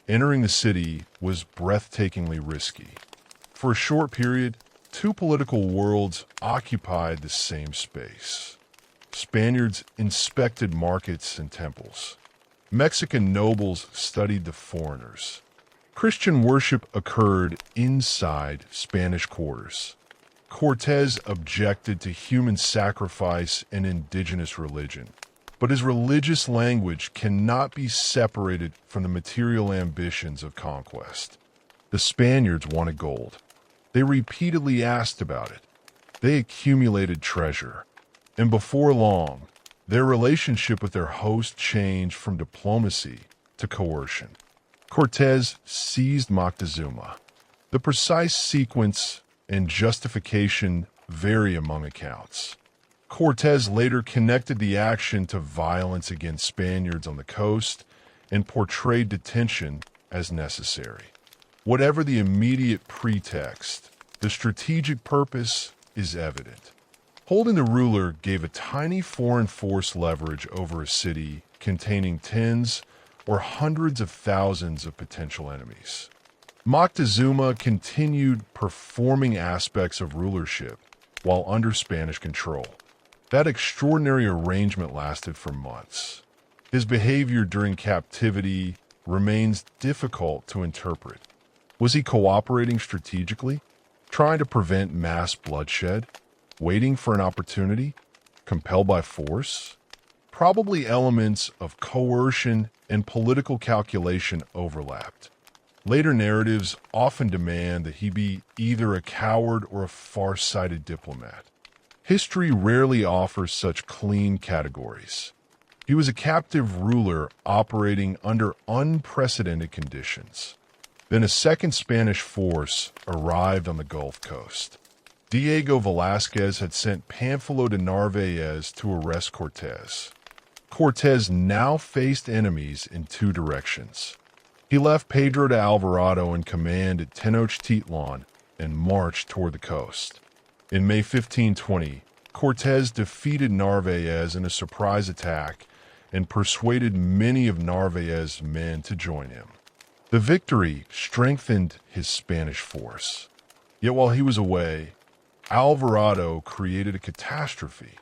entering the city was breathtakingly risky. For a short period, two political worlds occupied the same space. Spaniards inspected markets and temples. Mexican nobles studied the foreigners. Christian worship occurred inside Spanish quarters. Cortés objected to human sacrifice and indigenous religion, but his religious language cannot be separated from the material ambitions of conquest. The Spaniards wanted gold. They repeatedly asked about it. They accumulated treasure. And before long, their relationship with their host changed from diplomacy to coercion. Cortés seized Moctezuma. The precise sequence and justification vary among accounts. Cortés later connected the action to violence against Spaniards on the coast and portrayed detention as necessary. Whatever the immediate pretext, the strategic purpose is evident. Holding the ruler gave a tiny foreign force leverage over a city containing tens or hundreds of thousands of potential enemies. Moctezuma continued performing aspects of rulership while under Spanish control. That extraordinary arrangement lasted for months. His behavior during captivity remains difficult to interpret. Was he cooperating strategically, trying to prevent mass bloodshed, waiting for an opportunity, compelled by force? Probably elements of coercion and political calculation overlapped. Later narratives often demand that he be either a coward or a far-sighted diplomat. History rarely offers such clean categories. He was a captive ruler operating under unprecedented conditions. Then a second Spanish force arrived on the Gulf Coast. Diego Velázquez had sent Pánfilo de Narvaez to arrest Cortés. Cortés now faced enemies in two directions. He left Pedro de Alvarado in command at Tenochtitlan and marched toward the coast. In May 1520, Cortés defeated Narvaez in a surprise attack and persuaded many of Narvaez's men to join him. The victory strengthened his Spanish force. Yet while he was away, Alvarado created a catastrophe.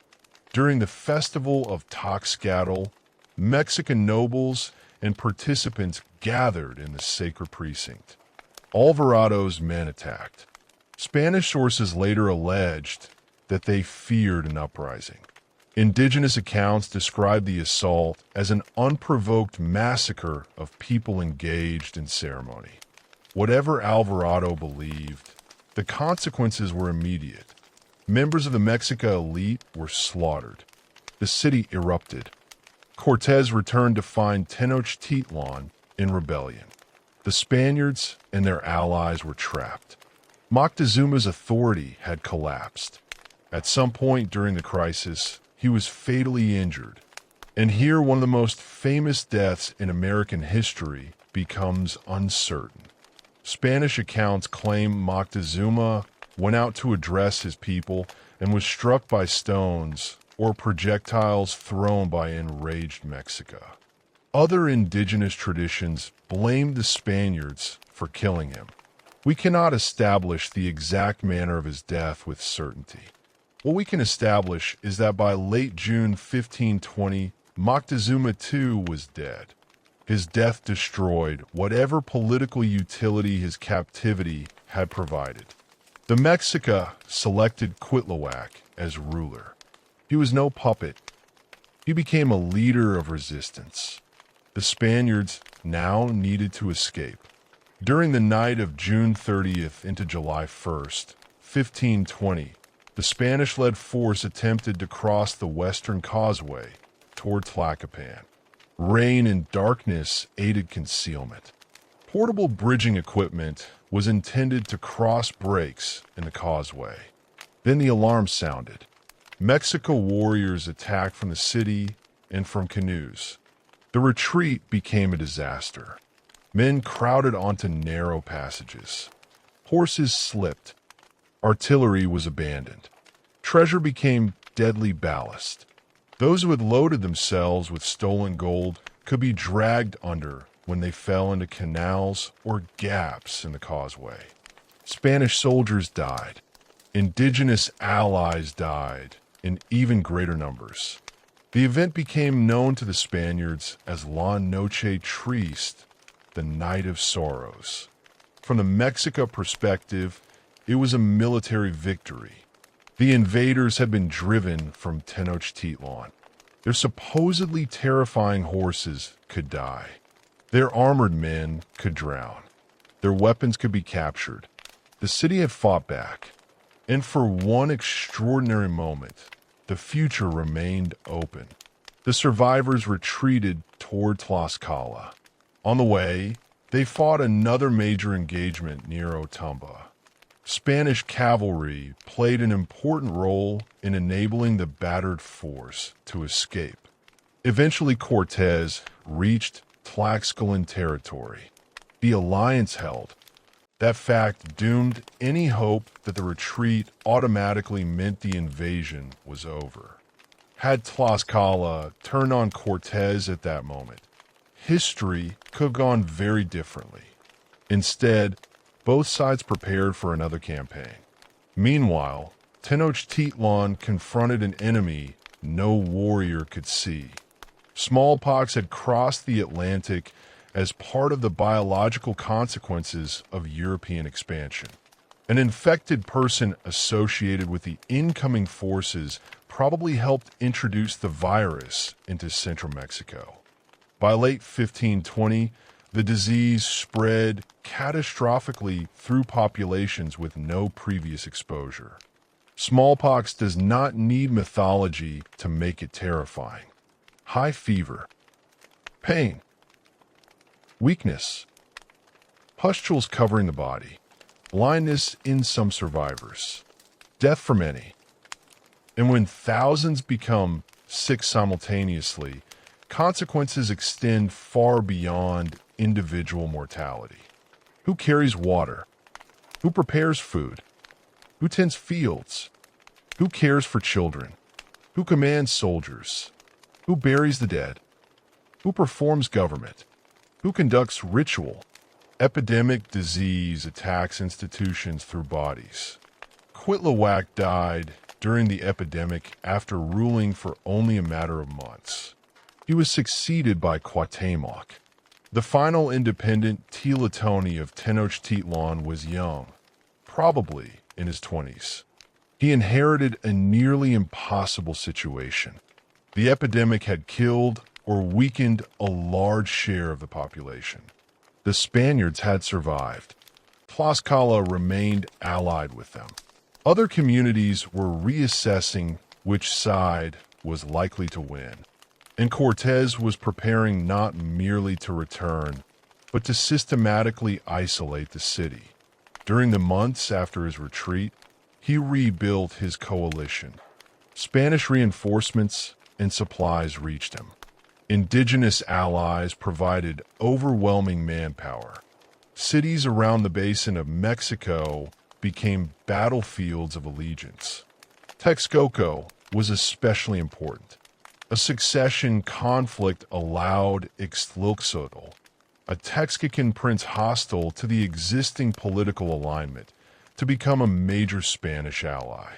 During the festival of Tlaxcala, Mexican nobles and participants gathered in the sacred precinct. Alvarado's men attacked. Spanish sources later alleged that they feared an uprising. Indigenous accounts describe the assault as an unprovoked massacre of people engaged in ceremony. Whatever Alvarado believed, the consequences were immediate. Members of the Mexica elite were slaughtered. The city erupted. Cortés returned to find Tenochtitlan in rebellion. The Spaniards and their allies were trapped. Moctezuma's authority had collapsed. At some point during the crisis, he was fatally injured. And here one of the most famous deaths in American history becomes uncertain. Spanish accounts claim Moctezuma went out to address his people and was struck by stones or projectiles thrown by enraged Mexica. Other indigenous traditions blamed the Spaniards for killing him. We cannot establish the exact manner of his death with certainty. What we can establish is that by late June 1520, Moctezuma II was dead. His death destroyed whatever political utility his captivity had provided. The Mexica selected Cuitlahuac as ruler. He was no puppet. He became a leader of resistance. The Spaniards now needed to escape. During the night of June 30th into July 1st, 1520, the Spanish-led force attempted to cross the Western Causeway toward Tlacopan. Rain and darkness aided concealment. Portable bridging equipment was intended to cross breaks in the causeway. Then the alarm sounded. Mexico warriors attacked from the city and from canoes. The retreat became a disaster. Men crowded onto narrow passages. Horses slipped. Artillery was abandoned. Treasure became deadly ballast. Those who had loaded themselves with stolen gold could be dragged under when they fell into canals or gaps in the causeway. Spanish soldiers died. Indigenous allies died in even greater numbers. The event became known to the Spaniards as La Noche Triste, the Night of Sorrows. From the Mexica perspective, it was a military victory. The invaders had been driven from Tenochtitlan. Their supposedly terrifying horses could die. Their armored men could drown. Their weapons could be captured. The city had fought back. And for one extraordinary moment, the future remained open. The survivors retreated toward Tlaxcala. On the way, they fought another major engagement near Otumba. Spanish cavalry played an important role in enabling the battered force to escape. Eventually, Cortés reached Tlaxcalan territory. The alliance held. That fact doomed any hope that the retreat automatically meant the invasion was over. Had Tlaxcala turned on Cortés at that moment, history could have gone very differently. Instead, both sides prepared for another campaign. Meanwhile, Tenochtitlan confronted an enemy no warrior could see. Smallpox had crossed the Atlantic as part of the biological consequences of European expansion. An infected person associated with the incoming forces probably helped introduce the virus into central Mexico. By late 1520, the disease spread catastrophically through populations with no previous exposure. Smallpox does not need mythology to make it terrifying. High fever, pain, weakness, pustules covering the body, blindness in some survivors, death for many. And when thousands become sick simultaneously, consequences extend far beyond individual mortality. Who carries water? Who prepares food? Who tends fields? Who cares for children? Who commands soldiers? Who buries the dead? Who performs government? Who conducts ritual? Epidemic disease attacks institutions through bodies. Cuitlahuac died during the epidemic after ruling for only a matter of months. He was succeeded by Cuauhtémoc. The final independent Tlatoani of Tenochtitlan was young, probably in his 20s. He inherited a nearly impossible situation. The epidemic had killed or weakened a large share of the population. The Spaniards had survived. Tlaxcala remained allied with them. Other communities were reassessing which side was likely to win. And Cortés was preparing not merely to return, but to systematically isolate the city. During the months after his retreat, he rebuilt his coalition. Spanish reinforcements and supplies reached him. Indigenous allies provided overwhelming manpower. Cities around the basin of Mexico became battlefields of allegiance. Texcoco was especially important. A succession conflict allowed Ixtlahuaca, a Texcocan prince hostile to the existing political alignment, to become a major Spanish ally.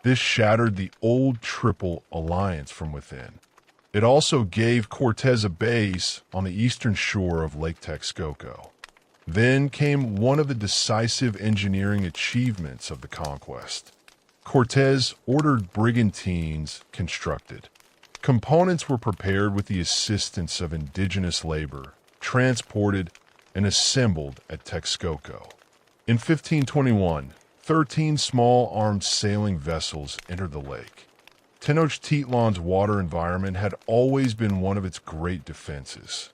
This shattered the old Triple Alliance from within. It also gave Cortés a base on the eastern shore of Lake Texcoco. Then came one of the decisive engineering achievements of the conquest. Cortés ordered brigantines constructed. Components were prepared with the assistance of indigenous labor, transported, and assembled at Texcoco. In 1521, 13 small armed sailing vessels entered the lake. Tenochtitlan's water environment had always been one of its great defenses.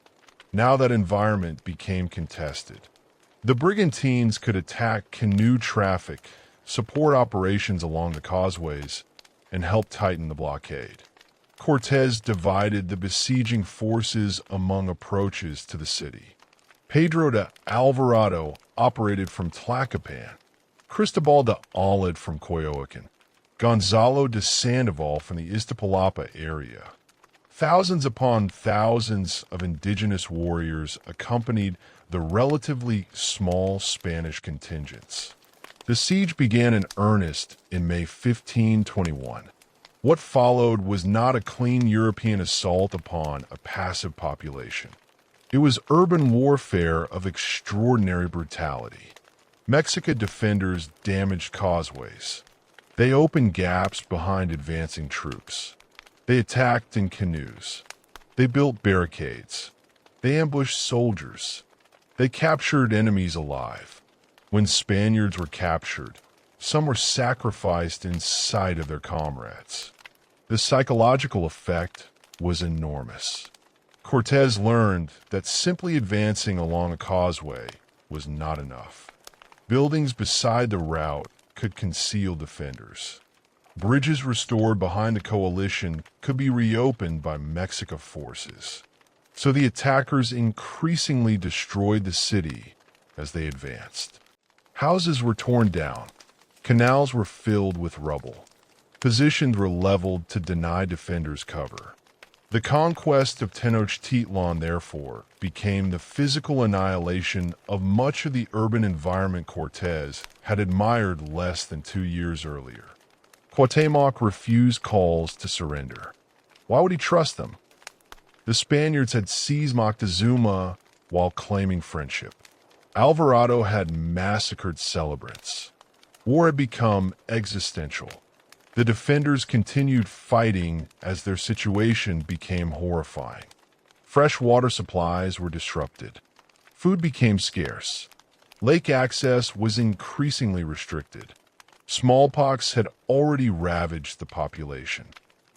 Now that environment became contested. The brigantines could attack canoe traffic, support operations along the causeways, and help tighten the blockade. Cortés divided the besieging forces among approaches to the city. Pedro de Alvarado operated from Tlacopan, Cristobal de Olid from Coyoacan, Gonzalo de Sandoval from the Iztapalapa area. Thousands upon thousands of indigenous warriors accompanied the relatively small Spanish contingents. The siege began in earnest in May 1521. What followed was not a clean European assault upon a passive population. It was urban warfare of extraordinary brutality. Mexica defenders damaged causeways. They opened gaps behind advancing troops. They attacked in canoes. They built barricades. They ambushed soldiers. They captured enemies alive. When Spaniards were captured, some were sacrificed in sight of their comrades. The psychological effect was enormous. Cortés learned that simply advancing along a causeway was not enough. Buildings beside the route could conceal defenders. Bridges restored behind the coalition could be reopened by Mexican forces. So the attackers increasingly destroyed the city as they advanced. Houses were torn down. Canals were filled with rubble. Positions were leveled to deny defenders cover. The conquest of Tenochtitlan, therefore, became the physical annihilation of much of the urban environment Cortés had admired less than 2 years earlier. Cuauhtémoc refused calls to surrender. Why would he trust them? The Spaniards had seized Moctezuma while claiming friendship. Alvarado had massacred celebrants. War had become existential. The defenders continued fighting as their situation became horrifying. Fresh water supplies were disrupted. Food became scarce. Lake access was increasingly restricted. Smallpox had already ravaged the population.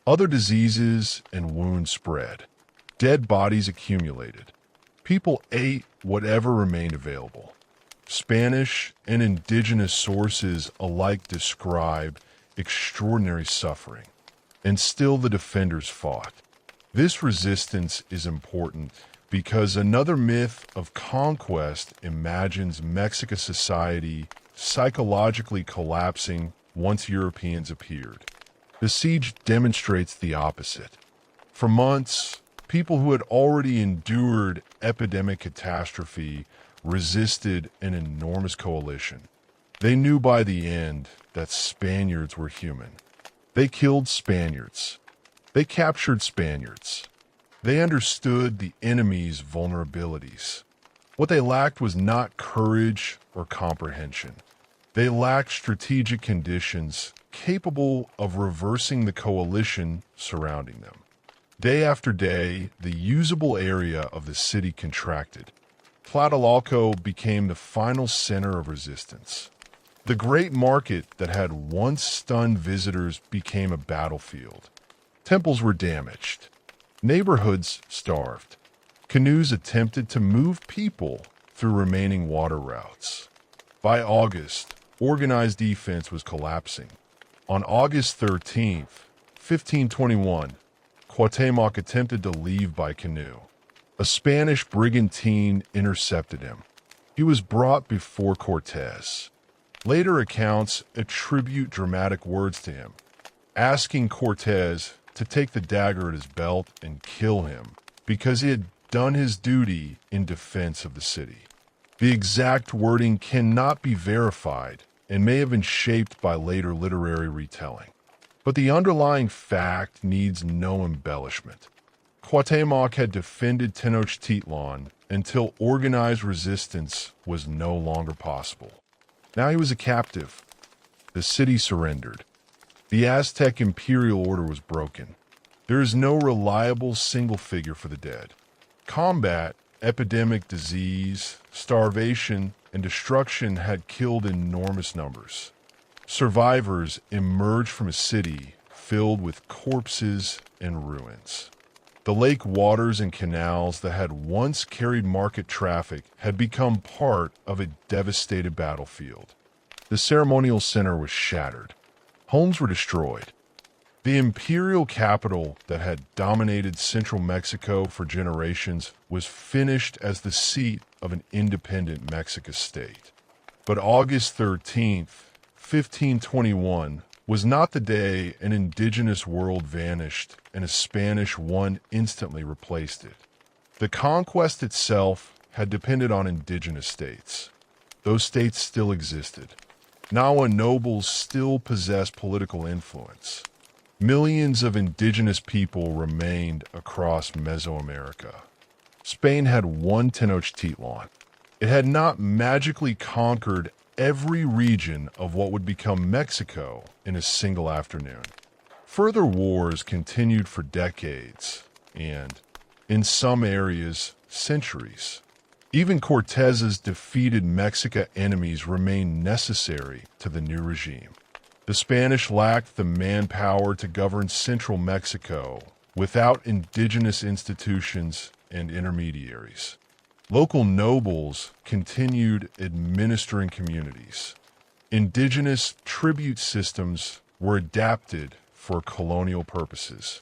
Other diseases and wounds spread. Dead bodies accumulated. People ate whatever remained available. Spanish and indigenous sources alike describe extraordinary suffering, and still the defenders fought. This resistance is important because another myth of conquest imagines Mexican society psychologically collapsing once Europeans appeared. The siege demonstrates the opposite. For months, people who had already endured epidemic catastrophe resisted an enormous coalition. They knew by the end that Spaniards were human. They killed Spaniards. They captured Spaniards. They understood the enemy's vulnerabilities. What they lacked was not courage or comprehension. They lacked strategic conditions capable of reversing the coalition surrounding them. Day after day, the usable area of the city contracted. Tlatelolco became the final center of resistance. The great market that had once stunned visitors became a battlefield. Temples were damaged. Neighborhoods starved. Canoes attempted to move people through remaining water routes. By August, organized defense was collapsing. On August 13th, 1521, Cuauhtémoc attempted to leave by canoe. A Spanish brigantine intercepted him. He was brought before Cortés. Later accounts attribute dramatic words to him. asking Cortés to take the dagger at his belt and kill him because he had done his duty in defense of the city. The exact wording cannot be verified and may have been shaped by later literary retelling, but the underlying fact needs no embellishment. Cuauhtémoc had defended Tenochtitlan until organized resistance was no longer possible. Now he was a captive. The city surrendered. The Aztec imperial order was broken. There is no reliable single figure for the dead. Combat, epidemic, disease, starvation, and destruction had killed enormous numbers. Survivors emerged from a city filled with corpses and ruins. The lake waters and canals that had once carried market traffic had become part of a devastated battlefield. The ceremonial center was shattered. Homes were destroyed. The imperial capital that had dominated central Mexico for generations was finished as the seat of an independent Mexican state. But August 13th, 1521, was not the day an indigenous world vanished and a Spanish one instantly replaced it. The conquest itself had depended on indigenous states. Those states still existed. Nahua nobles still possessed political influence. Millions of indigenous people remained across Mesoamerica. Spain had one Tenochtitlan. It had not magically conquered every region of what would become Mexico in a single afternoon. Further wars continued for decades and, in some areas, centuries. Even Cortés's defeated Mexica enemies remained necessary to the new regime. The Spanish lacked the manpower to govern central Mexico without indigenous institutions and intermediaries. Local nobles continued administering communities. Indigenous tribute systems were adapted for colonial purposes.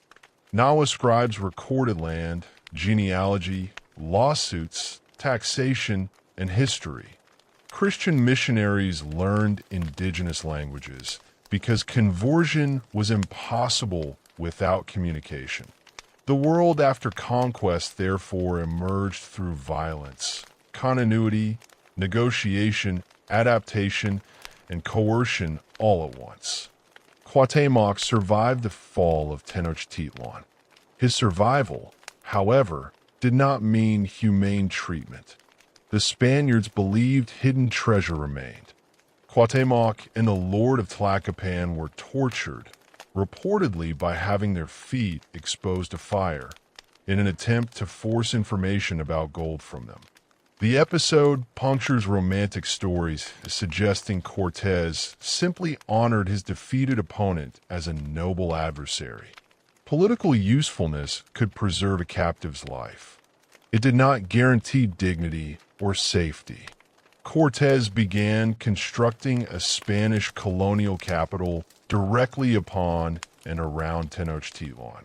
Nahua scribes recorded land, genealogy, lawsuits, taxation, and history. Christian missionaries learned indigenous languages because conversion was impossible without communication. The world after conquest therefore emerged through violence, continuity, negotiation, adaptation, and coercion all at once. Cuauhtémoc survived the fall of Tenochtitlan. His survival, however, did not mean humane treatment. The Spaniards believed hidden treasure remained. Cuauhtémoc and the Lord of Tlaxcala were tortured, reportedly by having their feet exposed to fire, in an attempt to force information about gold from them. The episode punctures romantic stories, suggesting Cortés simply honored his defeated opponent as a noble adversary. Political usefulness could preserve a captive's life. It did not guarantee dignity or safety. Cortés began constructing a Spanish colonial capital directly upon and around Tenochtitlan.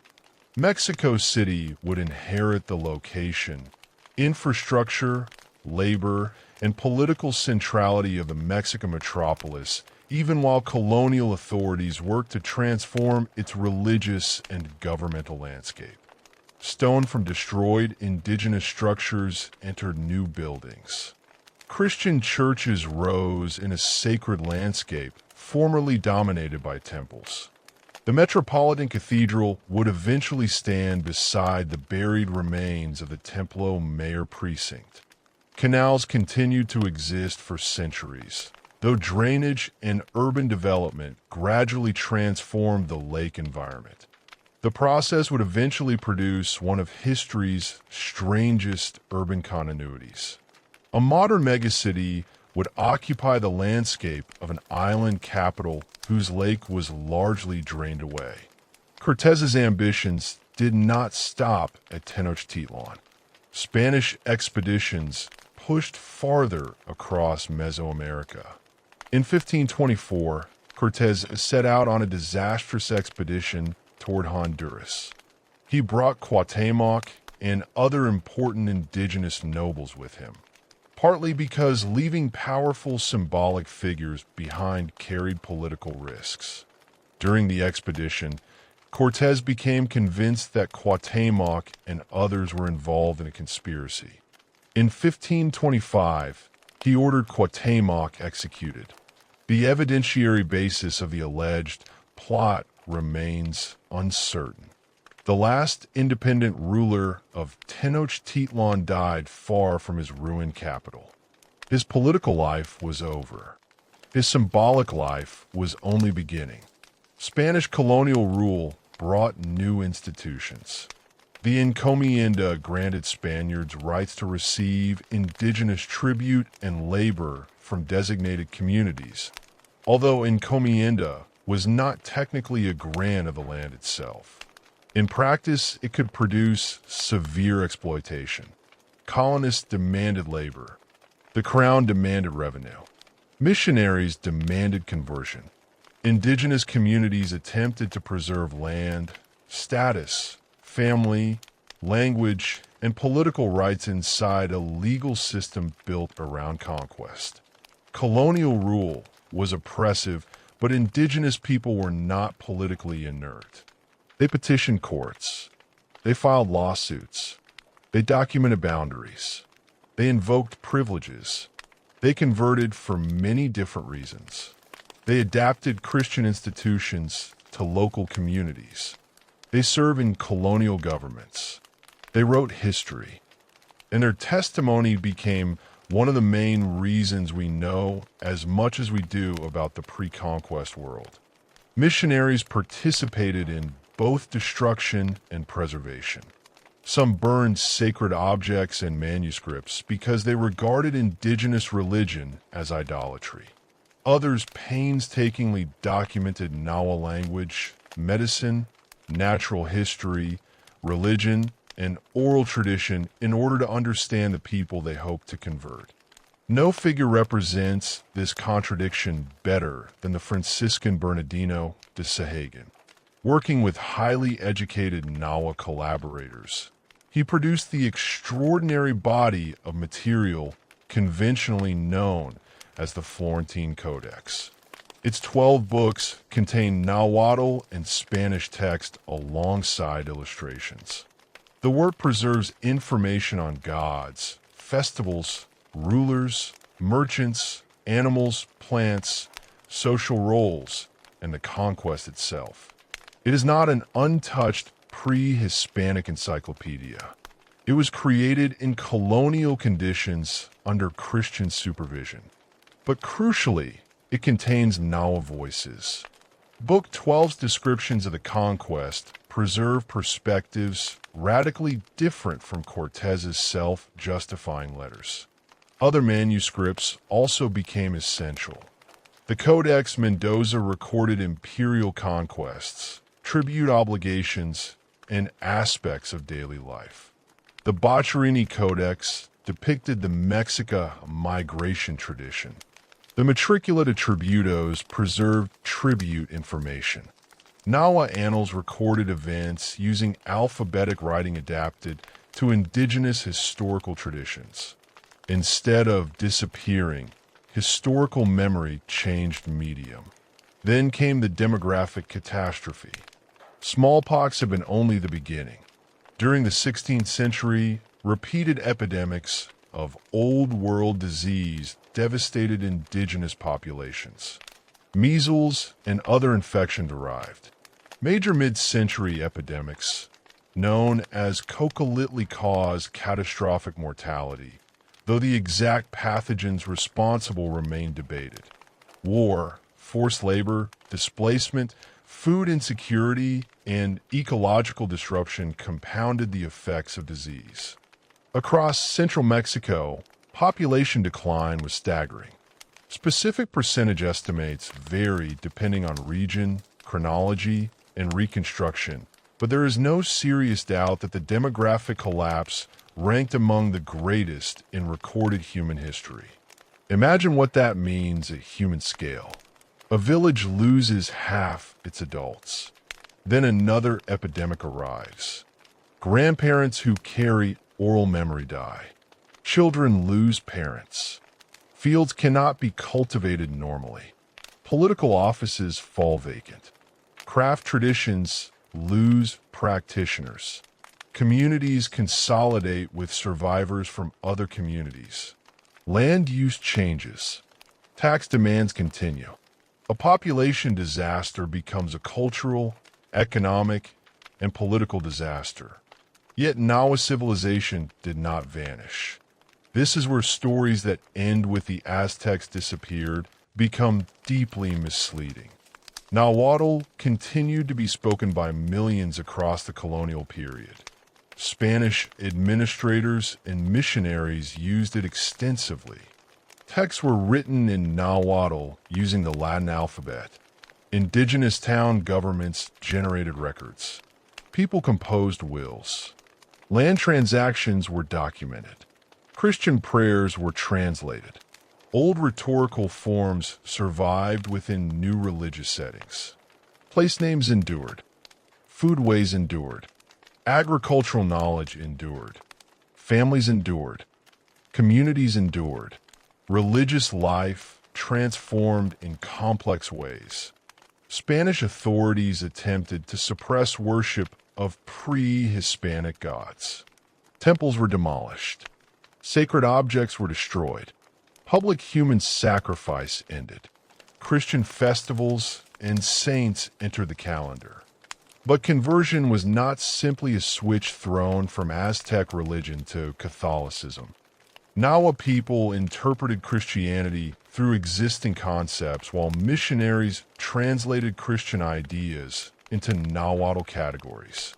Mexico City would inherit the location, infrastructure, labor, and political centrality of the Mexican metropolis, even while colonial authorities worked to transform its religious and governmental landscape. Stone from destroyed indigenous structures entered new buildings. Christian churches rose in a sacred landscape formerly dominated by temples. The Metropolitan Cathedral would eventually stand beside the buried remains of the Templo Mayor precinct. Canals continued to exist for centuries, though drainage and urban development gradually transformed the lake environment. The process would eventually produce one of history's strangest urban continuities. A modern megacity would occupy the landscape of an island capital whose lake was largely drained away. Cortés's ambitions did not stop at Tenochtitlan. Spanish expeditions pushed farther across Mesoamerica. In 1524, Cortés set out on a disastrous expedition toward Honduras. He brought Cuauhtémoc and other important indigenous nobles with him, partly because leaving powerful symbolic figures behind carried political risks. During the expedition, Cortés became convinced that Cuauhtémoc and others were involved in a conspiracy. In 1525, he ordered Cuauhtémoc executed. The evidentiary basis of the alleged plot remains uncertain. The last independent ruler of Tenochtitlan died far from his ruined capital. His political life was over. His symbolic life was only beginning. Spanish colonial rule brought new institutions. The encomienda granted Spaniards rights to receive indigenous tribute and labor from designated communities, although encomienda was not technically a grant of the land itself. In practice, it could produce severe exploitation. Colonists demanded labor. The crown demanded revenue. Missionaries demanded conversion. Indigenous communities attempted to preserve land, status, family, language, and political rights inside a legal system built around conquest. Colonial rule was oppressive, but indigenous people were not politically inert. They petitioned courts. They filed lawsuits. They documented boundaries. They invoked privileges. They converted for many different reasons. They adapted Christian institutions to local communities. They served in colonial governments. They wrote history. And their testimony became one of the main reasons we know as much as we do about the pre-conquest world. Missionaries participated in both destruction and preservation. Some burned sacred objects and manuscripts because they regarded indigenous religion as idolatry. Others painstakingly documented Nahua language, medicine, natural history, religion, and oral tradition in order to understand the people they hoped to convert. No figure represents this contradiction better than the Franciscan Bernardino de Sahagun. Working with highly educated Nahua collaborators, he produced the extraordinary body of material conventionally known as the Florentine Codex. Its 12 books contain Nahuatl and Spanish text alongside illustrations. The work preserves information on gods, festivals, rulers, merchants, animals, plants, social roles, and the conquest itself. It is not an untouched pre-Hispanic encyclopedia. It was created in colonial conditions under Christian supervision. But crucially, it contains Nahua voices. Book 12's descriptions of the conquest preserve perspectives radically different from Cortés's self-justifying letters. Other manuscripts also became essential. The Codex Mendoza recorded imperial conquests, tribute obligations, and aspects of daily life. The Boccherini Codex depicted the Mexica migration tradition. The Matricula de Tributos preserved tribute information. Nahua annals recorded events using alphabetic writing adapted to indigenous historical traditions. Instead of disappearing, historical memory changed medium. Then came the demographic catastrophe. Smallpox had been only the beginning. During the 16th century, repeated epidemics of Old World disease devastated indigenous populations. Measles and other infections arrived. Major mid-century epidemics, known as concomitantly caused catastrophic mortality, though the exact pathogens responsible remain debated. War, forced labor, displacement, food insecurity, and ecological disruption compounded the effects of disease. Across central Mexico, population decline was staggering. Specific percentage estimates vary depending on region, chronology, and reconstruction, but there is no serious doubt that the demographic collapse ranked among the greatest in recorded human history. Imagine what that means at human scale. A village loses half its adults. Then another epidemic arrives. Grandparents who carry oral memory die. Children lose parents. Fields cannot be cultivated normally. Political offices fall vacant. Craft traditions lose practitioners. Communities consolidate with survivors from other communities. Land use changes. Tax demands continue. A population disaster becomes a cultural, economic, and political disaster. Yet Nahua civilization did not vanish. This is where stories that end with the Aztecs disappeared become deeply misleading. Nahuatl continued to be spoken by millions across the colonial period. Spanish administrators and missionaries used it extensively. Texts were written in Nahuatl using the Latin alphabet. Indigenous town governments generated records. People composed wills. Land transactions were documented. Christian prayers were translated. Old rhetorical forms survived within new religious settings. Place names endured. Foodways endured. Agricultural knowledge endured. Families endured. Communities endured. Religious life transformed in complex ways. Spanish authorities attempted to suppress worship of pre-Hispanic gods. Temples were demolished. Sacred objects were destroyed. Public human sacrifice ended. Christian festivals and saints entered the calendar. But conversion was not simply a switch thrown from Aztec religion to Catholicism. Nahua people interpreted Christianity through existing concepts while missionaries translated Christian ideas into Nahuatl categories.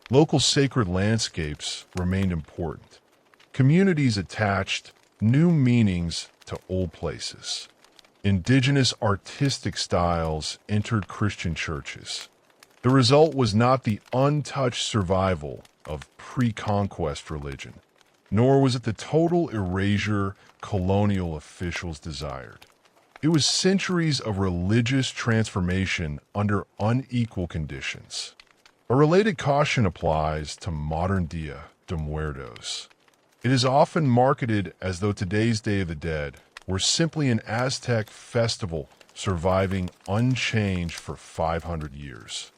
Local sacred landscapes remained important. Communities attached new meanings to old places. Indigenous artistic styles entered Christian churches. The result was not the untouched survival of pre-conquest religion, nor was it the total erasure colonial officials desired. It was centuries of religious transformation under unequal conditions. A related caution applies to modern Dia de Muertos. It is often marketed as though today's Day of the Dead were simply an Aztec festival surviving unchanged for 500 years.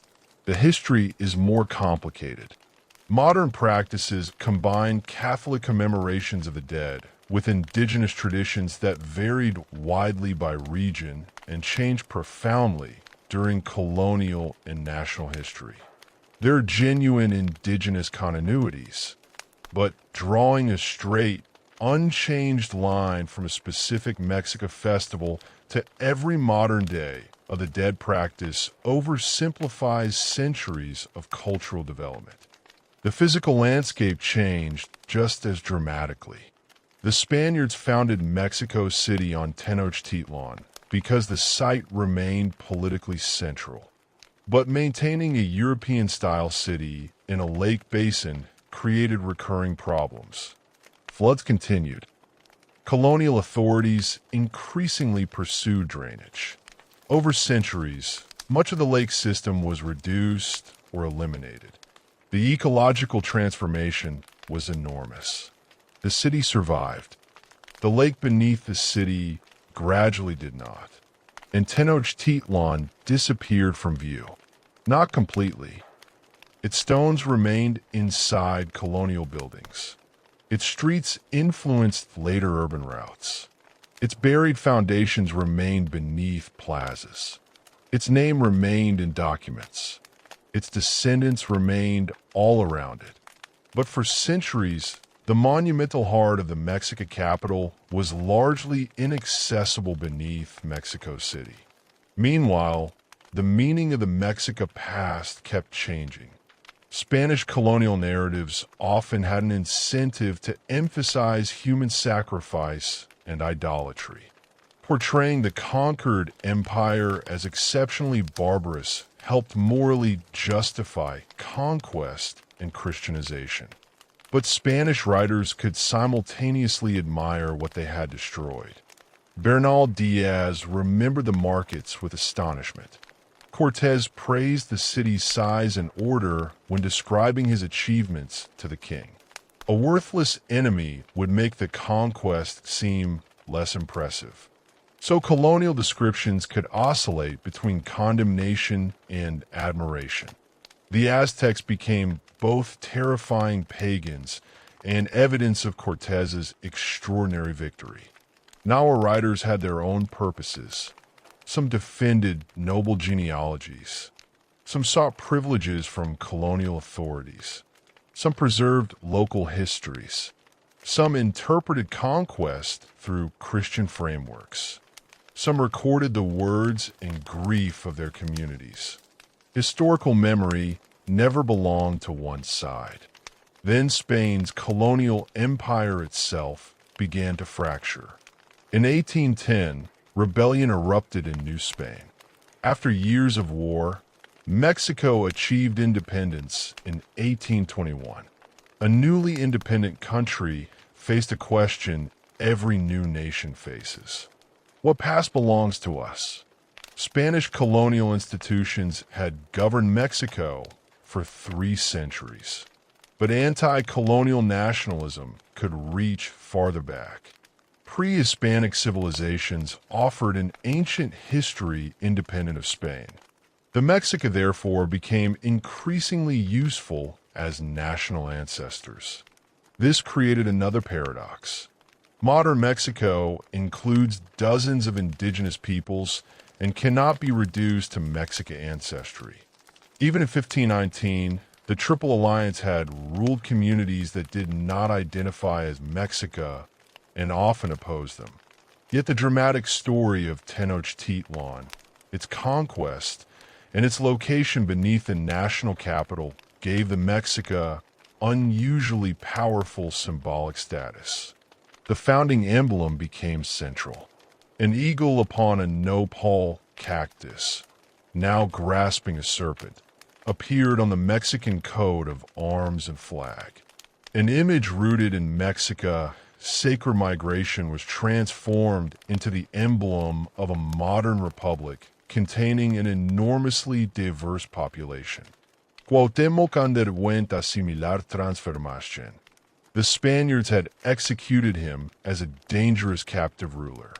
The history is more complicated. Modern practices combine Catholic commemorations of the dead with indigenous traditions that varied widely by region and changed profoundly during colonial and national history. There are genuine indigenous continuities, but drawing a straight, unchanged line from a specific Mexica festival to every modern day of the dead practice oversimplifies centuries of cultural development. The physical landscape changed just as dramatically. The Spaniards founded Mexico City on Tenochtitlan because the site remained politically central. But maintaining a European-style city in a lake basin created recurring problems. Floods continued. Colonial authorities increasingly pursued drainage. Over centuries, much of the lake system was reduced or eliminated. The ecological transformation was enormous. The city survived. The lake beneath the city gradually did not. And Tenochtitlan disappeared from view. Not completely. Its stones remained inside colonial buildings. Its streets influenced later urban routes. Its buried foundations remained beneath plazas. Its name remained in documents. Its descendants remained all around it. But for centuries, the monumental heart of the Mexica capital was largely inaccessible beneath Mexico City. Meanwhile, the meaning of the Mexica past kept changing. Spanish colonial narratives often had an incentive to emphasize human sacrifice and idolatry. Portraying the conquered empire as exceptionally barbarous helped morally justify conquest and Christianization. But Spanish writers could simultaneously admire what they had destroyed. Bernal Diaz remembered the markets with astonishment. Cortés praised the city's size and order when describing his achievements to the king. A worthless enemy would make the conquest seem less impressive. So colonial descriptions could oscillate between condemnation and admiration. The Aztecs became both terrifying pagans and evidence of Cortés's extraordinary victory. Now our writers had their own purposes. Some defended noble genealogies. Some sought privileges from colonial authorities. Some preserved local histories. Some interpreted conquest through Christian frameworks. Some recorded the words and grief of their communities. Historical memory never belonged to one side. Then Spain's colonial empire itself began to fracture. In 1810, rebellion erupted in New Spain. After years of war, Mexico achieved independence in 1821. A newly independent country faced a question every new nation faces. What past belongs to us? Spanish colonial institutions had governed Mexico for 3 centuries. But anti-colonial nationalism could reach farther back. Pre-Hispanic civilizations offered an ancient history independent of Spain. The Mexica, therefore, became increasingly useful as national ancestors. This created another paradox. Modern Mexico includes dozens of indigenous peoples and cannot be reduced to Mexica ancestry. Even in 1519, the Triple Alliance had ruled communities that did not identify as Mexica and often opposed them. Yet the dramatic story of Tenochtitlan, its conquest, and its location beneath the national capital gave the Mexica unusually powerful symbolic status. The founding emblem became central. An eagle upon a nopal cactus, now grasping a serpent, appeared on the Mexican coat of arms and flag. An image rooted in Mexica, sacred migration was transformed into the emblem of a modern republic containing an enormously diverse population. Cuauhtémoc underwent a similar transformation. The Spaniards had executed him as a dangerous captive ruler.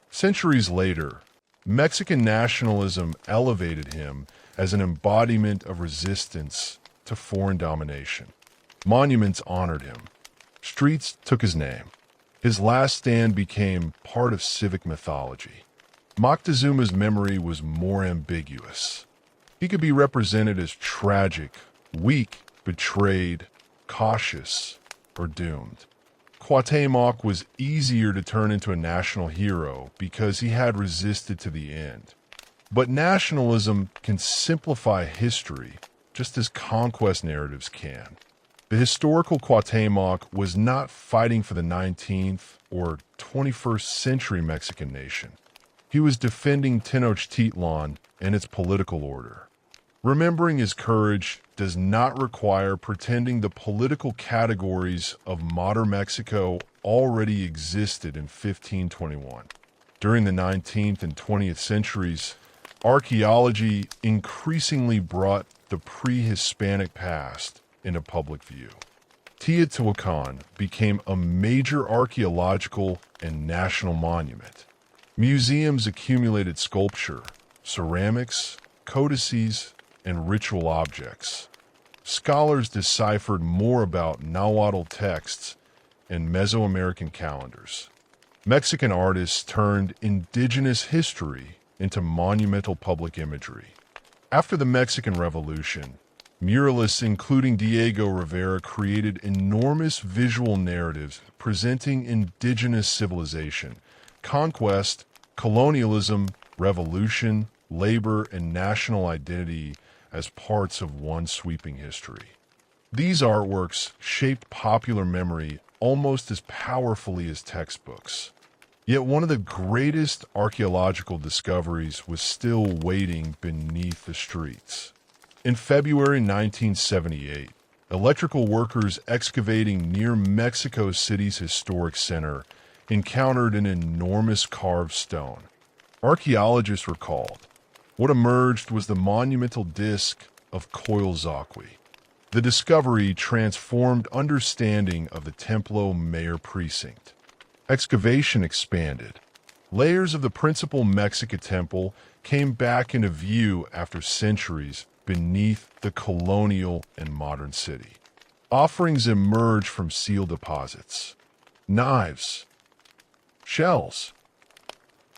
Centuries later, Mexican nationalism elevated him as an embodiment of resistance to foreign domination. Monuments honored him. Streets took his name. His last stand became part of civic mythology. Moctezuma's memory was more ambiguous. He could be represented as tragic, weak, betrayed, cautious, or doomed. Cuauhtémoc was easier to turn into a national hero because he had resisted to the end. But nationalism can simplify history just as conquest narratives can. The historical Cuauhtémoc was not fighting for the 19th or 21st century Mexican nation. He was defending Tenochtitlan and its political order. Remembering his courage does not require pretending the political categories of modern Mexico already existed in 1521. During the 19th and 20th centuries, archaeology increasingly brought the pre-Hispanic past into public view. Teotihuacan became a major archaeological and national monument. Museums accumulated sculpture, ceramics, codices, and ritual objects. Scholars deciphered more about Nahuatl texts and Mesoamerican calendars. Mexican artists turned indigenous history into monumental public imagery. After the Mexican Revolution, muralists including Diego Rivera created enormous visual narratives presenting indigenous civilization, conquest, colonialism, revolution, labor, and national identity as parts of one sweeping history. These artworks shaped popular memory almost as powerfully as textbooks. Yet one of the greatest archaeological discoveries was still waiting beneath the streets. In February 1978, electrical workers excavating near Mexico City's historic center encountered an enormous carved stone. Archaeologists recalled what emerged was the monumental disc of Coyolxauhqui. The discovery transformed understanding of the Templo Mayor precinct. Excavation expanded. Layers of the principal Mexica temple came back into view after centuries beneath the colonial and modern city. Offerings emerged from seal deposits. Knives, shells,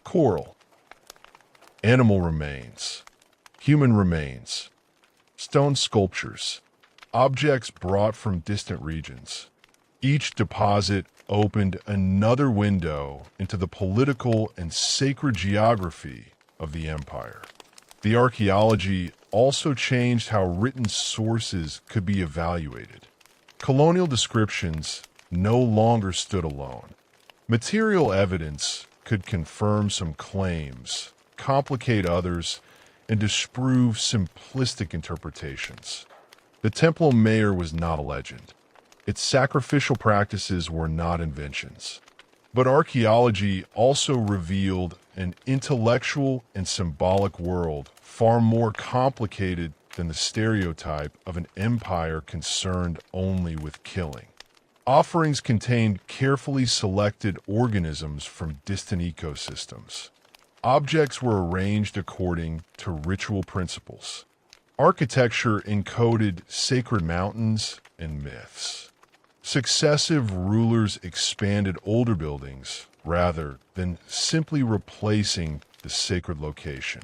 coral, animal remains, human remains, stone sculptures, objects brought from distant regions. Each deposit opened another window into the political and sacred geography of the empire. The archaeology also changed how written sources could be evaluated. Colonial descriptions no longer stood alone. Material evidence could confirm some claims, complicate others, and disprove simplistic interpretations. The Templo Mayor was not a legend. Its sacrificial practices were not inventions. But archaeology also revealed an intellectual and symbolic world far more complicated than the stereotype of an empire concerned only with killing. Offerings contained carefully selected organisms from distant ecosystems. Objects were arranged according to ritual principles. Architecture encoded sacred mountains and myths. Successive rulers expanded older buildings rather than simply replacing the sacred location.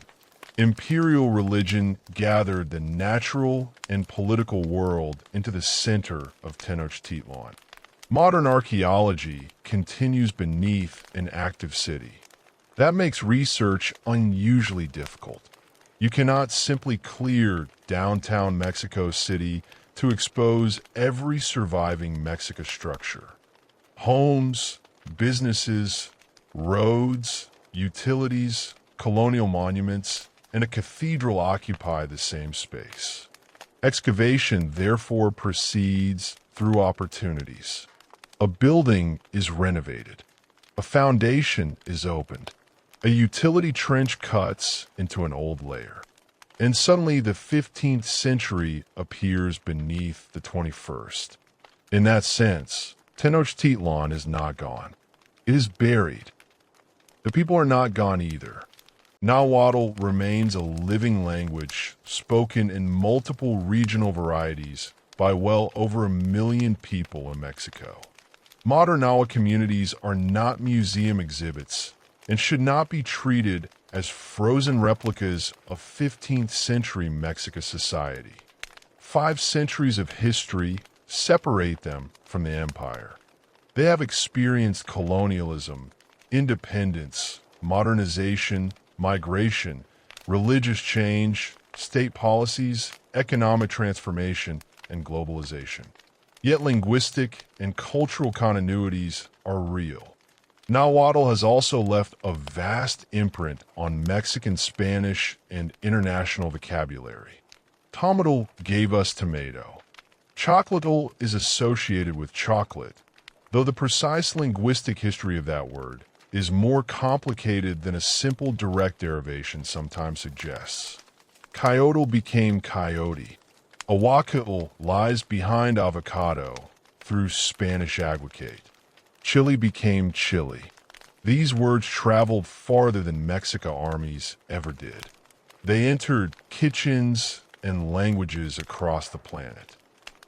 Imperial religion gathered the natural and political world into the center of Tenochtitlan. Modern archaeology continues beneath an active city. That makes research unusually difficult. You cannot simply clear downtown Mexico City to expose every surviving Mexica structure. Homes, businesses, roads, utilities, colonial monuments, and a cathedral occupy the same space. Excavation therefore proceeds through opportunities. A building is renovated. A foundation is opened. A utility trench cuts into an old layer. And suddenly the 15th century appears beneath the 21st. In that sense, Tenochtitlan is not gone. It is buried. The people are not gone either. Nahuatl remains a living language spoken in multiple regional varieties by well over 1 million people in Mexico. Modern Nahuatl communities are not museum exhibits and should not be treated as frozen replicas of 15th century Mexica society. 5 centuries of history separate them from the empire. They have experienced colonialism, independence, modernization, migration, religious change, state policies, economic transformation, and globalization. Yet linguistic and cultural continuities are real. Nahuatl has also left a vast imprint on Mexican Spanish and international vocabulary. Tomatl gave us tomato. Chocolatl is associated with chocolate, though the precise linguistic history of that word is more complicated than a simple direct derivation sometimes suggests. Coyotl became coyote. Aguacatl lies behind avocado through Spanish aguacate. Chile became chili. These words traveled farther than Mexica armies ever did. They entered kitchens and languages across the planet.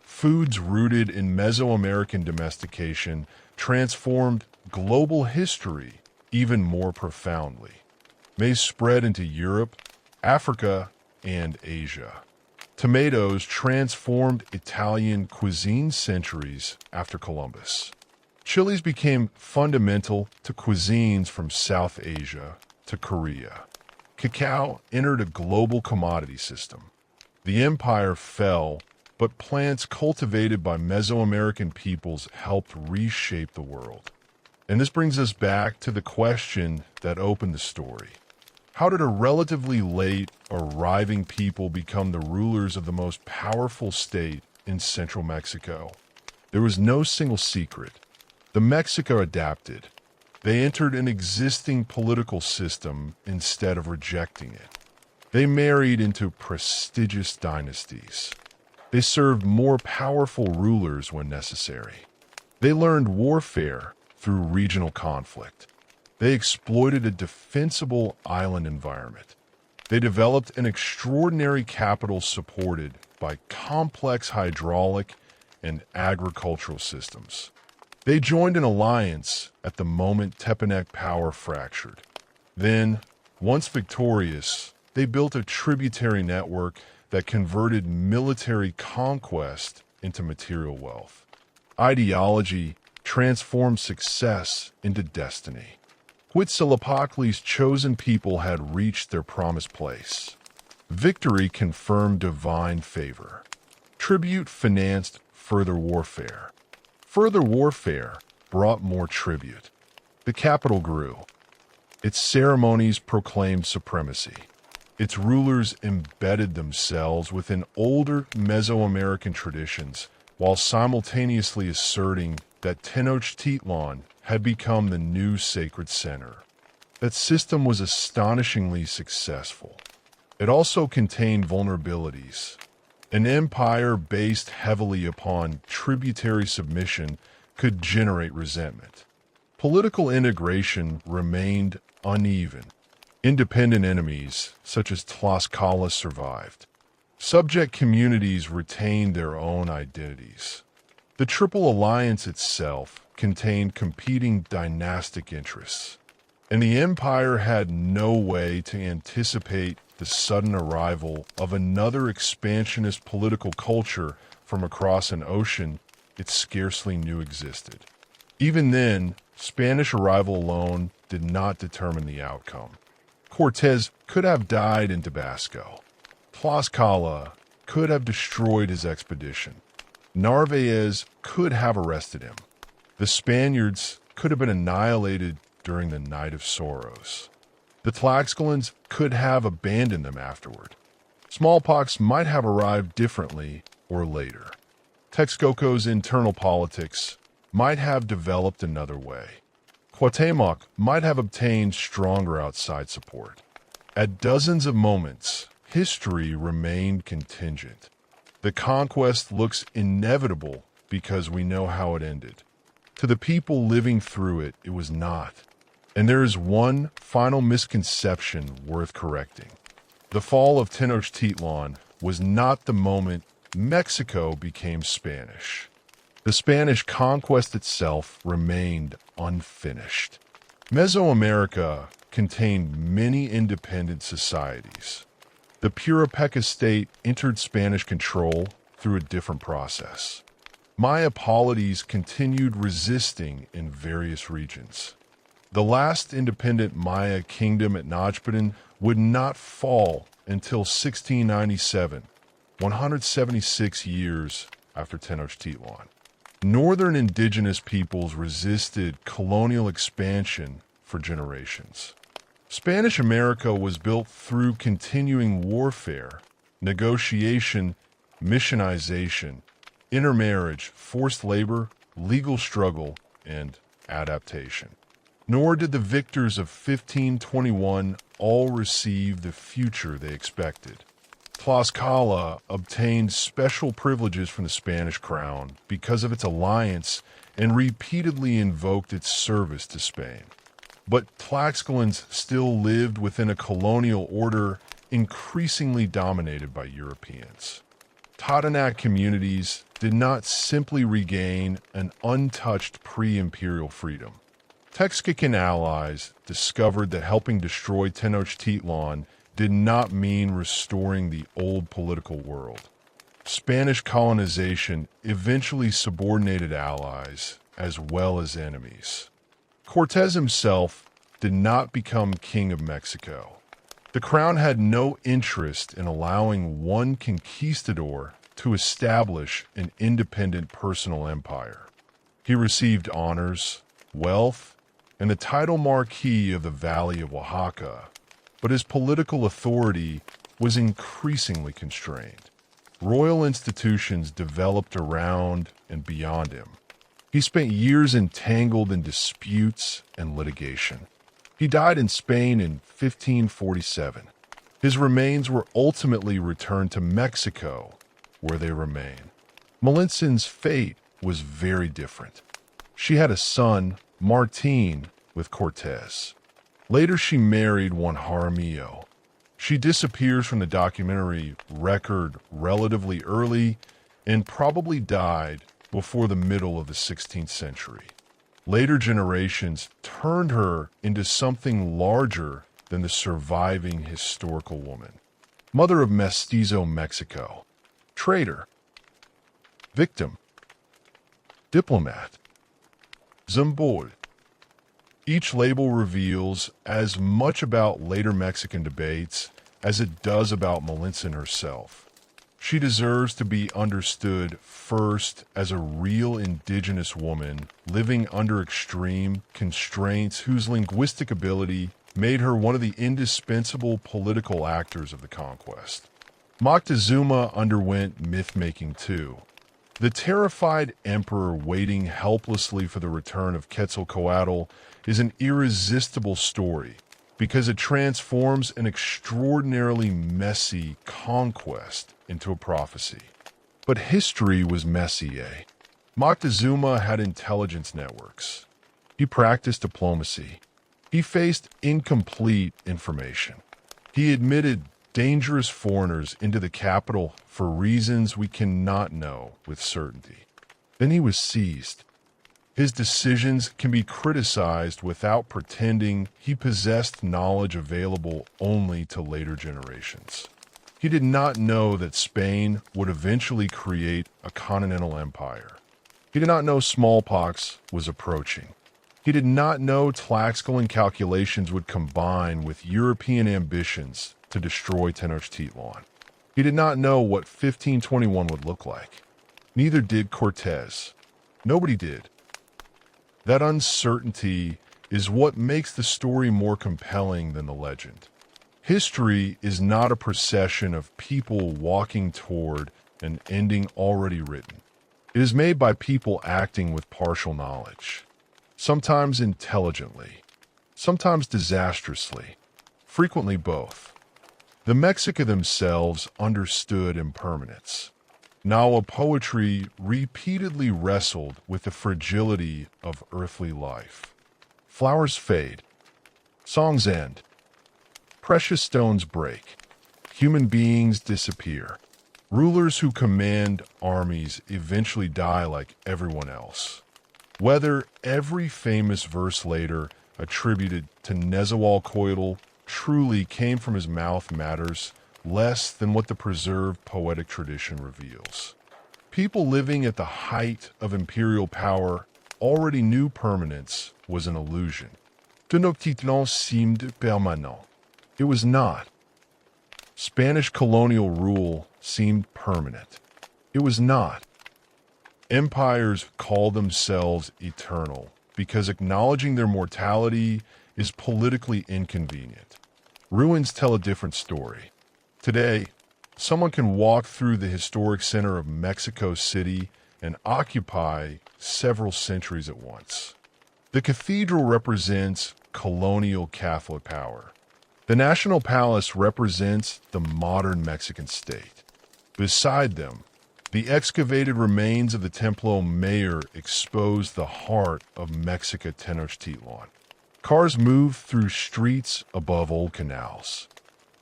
Foods rooted in Mesoamerican domestication transformed global history even more profoundly. Maize spread into Europe, Africa, and Asia. Tomatoes transformed Italian cuisine centuries after Columbus. Chilies became fundamental to cuisines from South Asia to Korea. Cacao entered a global commodity system. The empire fell, but plants cultivated by Mesoamerican peoples helped reshape the world. And this brings us back to the question that opened the story. How did a relatively late arriving people become the rulers of the most powerful state in central Mexico? There was no single secret. The Mexica adapted. They entered an existing political system instead of rejecting it. They married into prestigious dynasties. They served more powerful rulers when necessary. They learned warfare through regional conflict. They exploited a defensible island environment. They developed an extraordinary capital supported by complex hydraulic and agricultural systems. They joined an alliance at the moment Tepanec power fractured. Then, once victorious, they built a tributary network that converted military conquest into material wealth. Ideology transformed success into destiny. Huitzilopochtli's chosen people had reached their promised place. Victory confirmed divine favor. Tribute financed further warfare. Further warfare brought more tribute. The capital grew. Its ceremonies proclaimed supremacy. Its rulers embedded themselves within older Mesoamerican traditions while simultaneously asserting that Tenochtitlan had become the new sacred center. That system was astonishingly successful. It also contained vulnerabilities. An empire based heavily upon tributary submission could generate resentment. Political integration remained uneven. Independent enemies, such as Tlaxcala, survived. Subject communities retained their own identities. The Triple Alliance itself contained competing dynastic interests, and the empire had no way to anticipate the sudden arrival of another expansionist political culture from across an ocean it scarcely knew existed. Even then, Spanish arrival alone did not determine the outcome. Cortés could have died in Tabasco. Tlaxcala could have destroyed his expedition. Narvaez could have arrested him. The Spaniards could have been annihilated during the Night of Sorrows. The Tlaxcalans could have abandoned them afterward. Smallpox might have arrived differently or later. Texcoco's internal politics might have developed another way. Cuauhtémoc might have obtained stronger outside support. At dozens of moments, history remained contingent. The conquest looks inevitable because we know how it ended. To the people living through it, it was not. And there is one final misconception worth correcting. The fall of Tenochtitlan was not the moment Mexico became Spanish. The Spanish conquest itself remained unfinished. Mesoamerica contained many independent societies. The Puripeca state entered Spanish control through a different process. Maya polities continued resisting in various regions. The last independent Maya kingdom at Tenochtitlan would not fall until 1697, 176 years after Tenochtitlan. Northern indigenous peoples resisted colonial expansion for generations. Spanish America was built through continuing warfare, negotiation, missionization, intermarriage, forced labor, legal struggle, and adaptation. Nor did the victors of 1521 all receive the future they expected. Tlaxcala obtained special privileges from the Spanish crown because of its alliance and repeatedly invoked its service to Spain. But Tlaxcalans still lived within a colonial order increasingly dominated by Europeans. Totonac communities did not simply regain an untouched pre-imperial freedom. Texcocan allies discovered that helping destroy Tenochtitlan did not mean restoring the old political world. Spanish colonization eventually subordinated allies as well as enemies. Cortés himself did not become king of Mexico. The crown had no interest in allowing one conquistador to establish an independent personal empire. He received honors, wealth, and the title Marquis of the Valley of Oaxaca, but his political authority was increasingly constrained. Royal institutions developed around and beyond him. He spent years entangled in disputes and litigation. He died in Spain in 1547. His remains were ultimately returned to Mexico, where they remain. Malintzин's fate was very different. She had a son, Martin, with Cortés. Later she married one Jaramillo. She disappears from the documentary record relatively early and probably died before the middle of the 16th century. Later generations turned her into something larger than the surviving historical woman. Mother of Mestizo Mexico, traitor, victim, diplomat, Zambol. Each label reveals as much about later Mexican debates as it does about Melanson herself. She deserves to be understood first as a real indigenous woman living under extreme constraints whose linguistic ability made her one of the indispensable political actors of the conquest. Moctezuma underwent myth-making too. The terrified emperor waiting helplessly for the return of Quetzalcoatl is an irresistible story because it transforms an extraordinarily messy conquest into a prophecy. But history was messy, eh? Moctezuma had intelligence networks. He practiced diplomacy. He faced incomplete information. He admitted dangerous foreigners into the capital for reasons we cannot know with certainty. Then he was seized. His decisions can be criticized without pretending he possessed knowledge available only to later generations. He did not know that Spain would eventually create a continental empire. He did not know smallpox was approaching. He did not know Tlaxcalan calculations would combine with European ambitions to destroy Tenochtitlan. He did not know what 1521 would look like. Neither did Cortés. Nobody did. That uncertainty is what makes the story more compelling than the legend. History is not a procession of people walking toward an ending already written. It is made by people acting with partial knowledge, sometimes intelligently, sometimes disastrously, frequently both. The Mexica themselves understood impermanence. Nawa poetry repeatedly wrestled with the fragility of earthly life. Flowers fade. Songs end. Precious stones break. Human beings disappear. Rulers who command armies eventually die like everyone else. Whether every famous verse later attributed to Nezahualcóyotl truly came from his mouth matters less than what the preserved poetic tradition reveals. People living at the height of imperial power already knew permanence was an illusion. Tenochtitlan seemed permanent. It was not. Spanish colonial rule seemed permanent. It was not. Empires call themselves eternal because acknowledging their mortality is politically inconvenient. Ruins tell a different story. Today, someone can walk through the historic center of Mexico City and occupy several centuries at once. The cathedral represents colonial Catholic power. The National Palace represents the modern Mexican state. Beside them, the excavated remains of the Templo Mayor expose the heart of Mexica Tenochtitlan. Cars move through streets above old canals.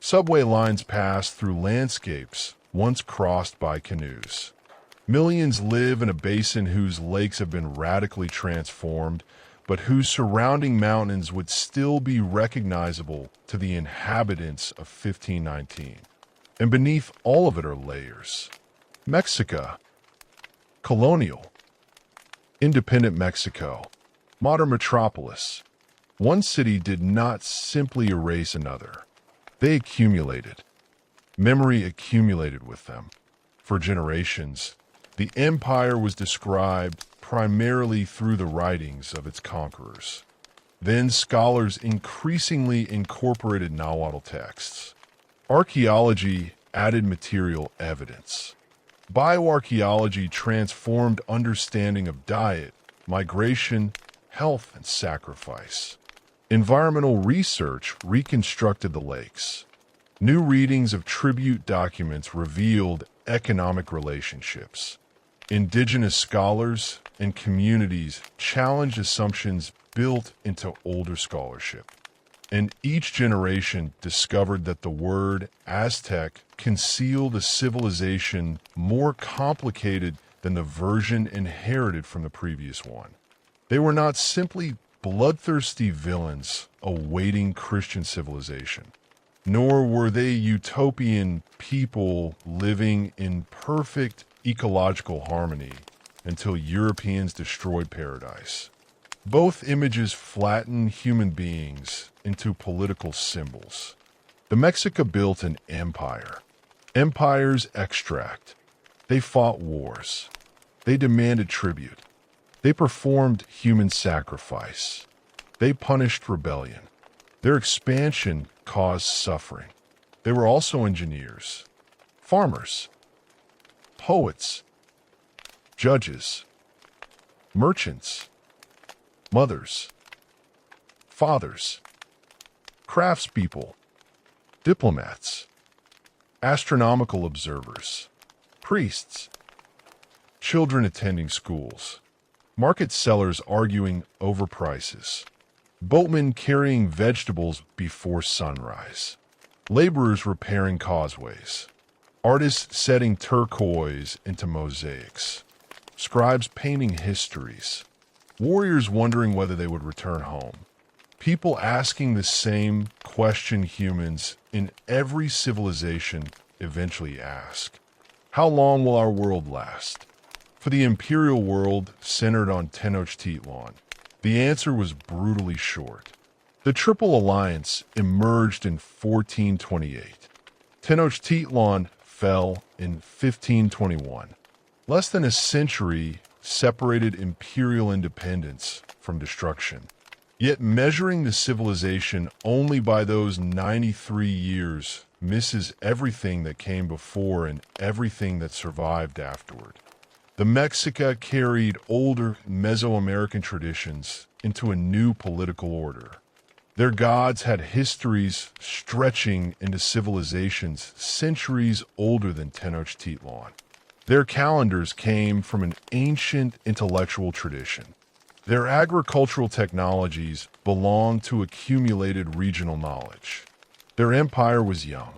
Subway lines pass through landscapes once crossed by canoes. Millions live in a basin whose lakes have been radically transformed, but whose surrounding mountains would still be recognizable to the inhabitants of 1519. And beneath all of it are layers. Mexica, colonial, independent Mexico, modern metropolis. One city did not simply erase another. They accumulated. Memory accumulated with them. For generations, the empire was described primarily through the writings of its conquerors. Then scholars increasingly incorporated Nahuatl texts. Archaeology added material evidence. Bioarchaeology transformed understanding of diet, migration, health, and sacrifice. Environmental research reconstructed the lakes. New readings of tribute documents revealed economic relationships. Indigenous scholars and communities challenged assumptions built into older scholarship. And each generation discovered that the word Aztec concealed a civilization more complicated than the version inherited from the previous one. They were not simply bloodthirsty villains awaiting Christian civilization, nor were they utopian people living in perfect ecological harmony until Europeans destroyed paradise. Both images flatten human beings into political symbols. The Mexica built an empire. Empires extract. They fought wars. They demanded tribute. They performed human sacrifice. They punished rebellion. Their expansion caused suffering. They were also engineers, farmers, poets, judges, merchants, mothers, fathers, craftspeople, diplomats, astronomical observers, priests, children attending schools, market sellers arguing over prices, boatmen carrying vegetables before sunrise, laborers repairing causeways, artists setting turquoise into mosaics, scribes painting histories, warriors wondering whether they would return home, people asking the same question humans in every civilization eventually ask: how long will our world last? For the imperial world centered on Tenochtitlan, the answer was brutally short. The Triple Alliance emerged in 1428. Tenochtitlan fell in 1521. Less than a century separated imperial independence from destruction. Yet measuring the civilization only by those 93 years misses everything that came before and everything that survived afterward. The Mexica carried older Mesoamerican traditions into a new political order. Their gods had histories stretching into civilizations centuries older than Tenochtitlan. Their calendars came from an ancient intellectual tradition. Their agricultural technologies belonged to accumulated regional knowledge. Their empire was young.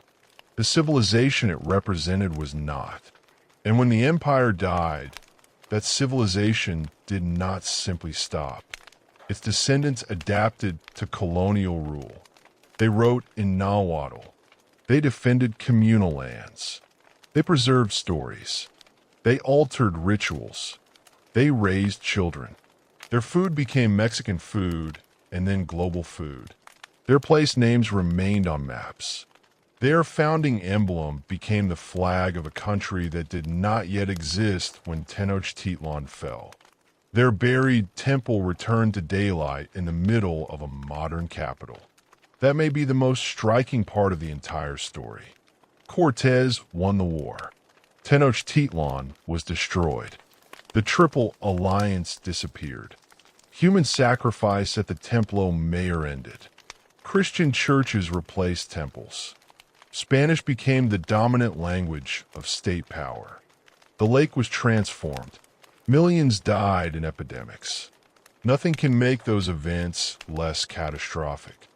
The civilization it represented was not. And when the empire died, that civilization did not simply stop. Its descendants adapted to colonial rule. They wrote in Nahuatl. They defended communal lands. They preserved stories. They altered rituals. They raised children. Their food became Mexican food and then global food. Their place names remained on maps. Their founding emblem became the flag of a country that did not yet exist when Tenochtitlan fell. Their buried temple returned to daylight in the middle of a modern capital. That may be the most striking part of the entire story. Cortés won the war. Tenochtitlan was destroyed. The Triple Alliance disappeared. Human sacrifice at the Templo Mayor ended. Christian churches replaced temples. Spanish became the dominant language of state power. The lake was transformed. Millions died in epidemics. Nothing can make those events less catastrophic.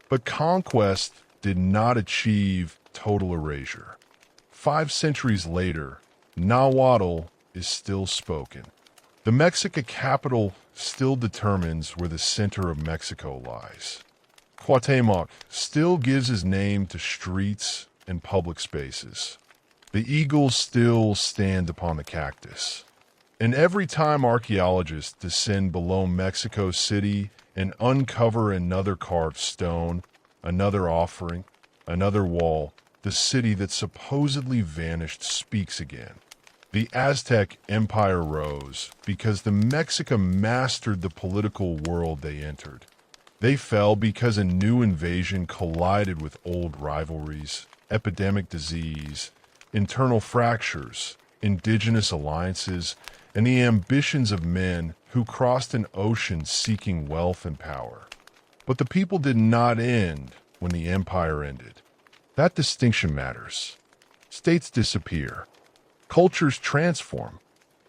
But conquest did not achieve total erasure. 5 centuries later, Nahuatl is still spoken. The Mexica capital still determines where the center of Mexico lies. Cuauhtémoc still gives his name to streets and public spaces. The eagle still stands upon the cactus. And every time archaeologists descend below Mexico City and uncover another carved stone, another offering, another wall, the city that supposedly vanished speaks again. The Aztec Empire rose because the Mexica mastered the political world they entered. They fell because a new invasion collided with old rivalries, epidemic disease, internal fractures, indigenous alliances, and the ambitions of men who crossed an ocean seeking wealth and power. But the people did not end when the empire ended. That distinction matters. States disappear. Cultures transform.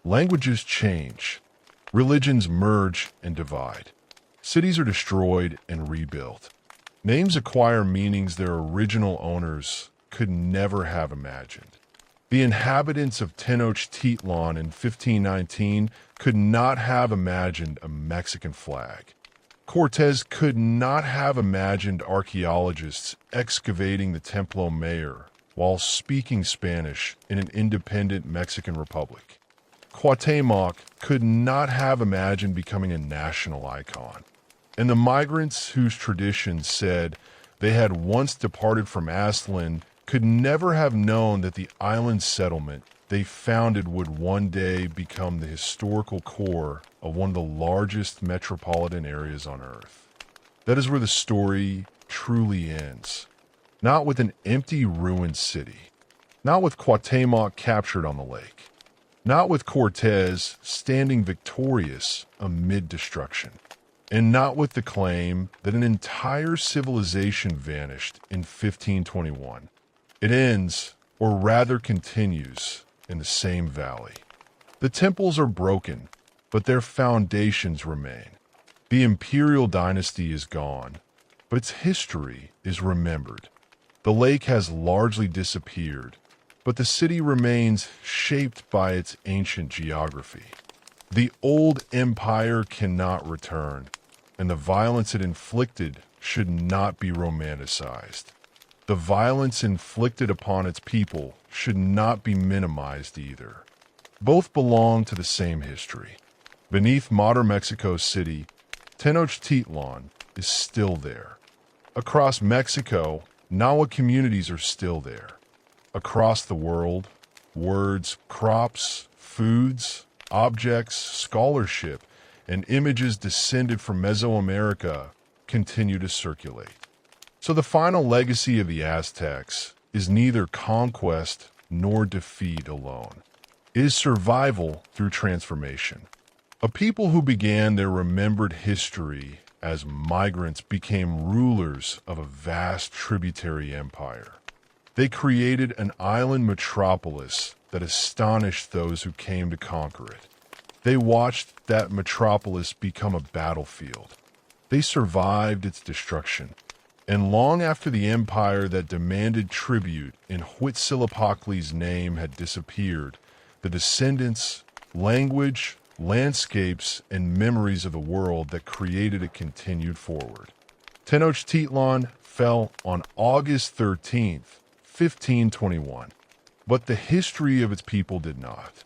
Languages change. Religions merge and divide. Cities are destroyed and rebuilt. Names acquire meanings their original owners could never have imagined. The inhabitants of Tenochtitlan in 1519 could not have imagined a Mexican flag. Cortés could not have imagined archaeologists excavating the Templo Mayor while speaking Spanish in an independent Mexican republic. Cuauhtémoc could not have imagined becoming a national icon. And the migrants whose traditions said they had once departed from Aztlan could never have known that the island settlement they founded would one day become the historical core of one of the largest metropolitan areas on Earth. That is where the story truly ends. Not with an empty, ruined city. Not with Cuauhtémoc captured on the lake. Not with Cortés standing victorious amid destruction. And not with the claim that an entire civilization vanished in 1521. It ends, or rather continues, in the same valley. The temples are broken, but their foundations remain. The imperial dynasty is gone, but its history is remembered. The lake has largely disappeared, but the city remains shaped by its ancient geography. The old empire cannot return, and the violence it inflicted should not be romanticized. The violence inflicted upon its people should not be minimized either. Both belong to the same history. Beneath modern Mexico City, Tenochtitlan is still there. Across Mexico, Nahua communities are still there. Across the world, words, crops, foods, objects, scholarship, and images descended from Mesoamerica continue to circulate. So the final legacy of the Aztecs is neither conquest nor defeat alone. It is survival through transformation. A people who began their remembered history as migrants became rulers of a vast tributary empire. They created an island metropolis that astonished those who came to conquer it. They watched that metropolis become a battlefield. They survived its destruction. And long after the empire that demanded tribute in Huitzilopochtli's name had disappeared, the descendants, language, landscapes, and memories of the world that created it continued forward. Tenochtitlan fell on August 13th, 1521, but the history of its people did not.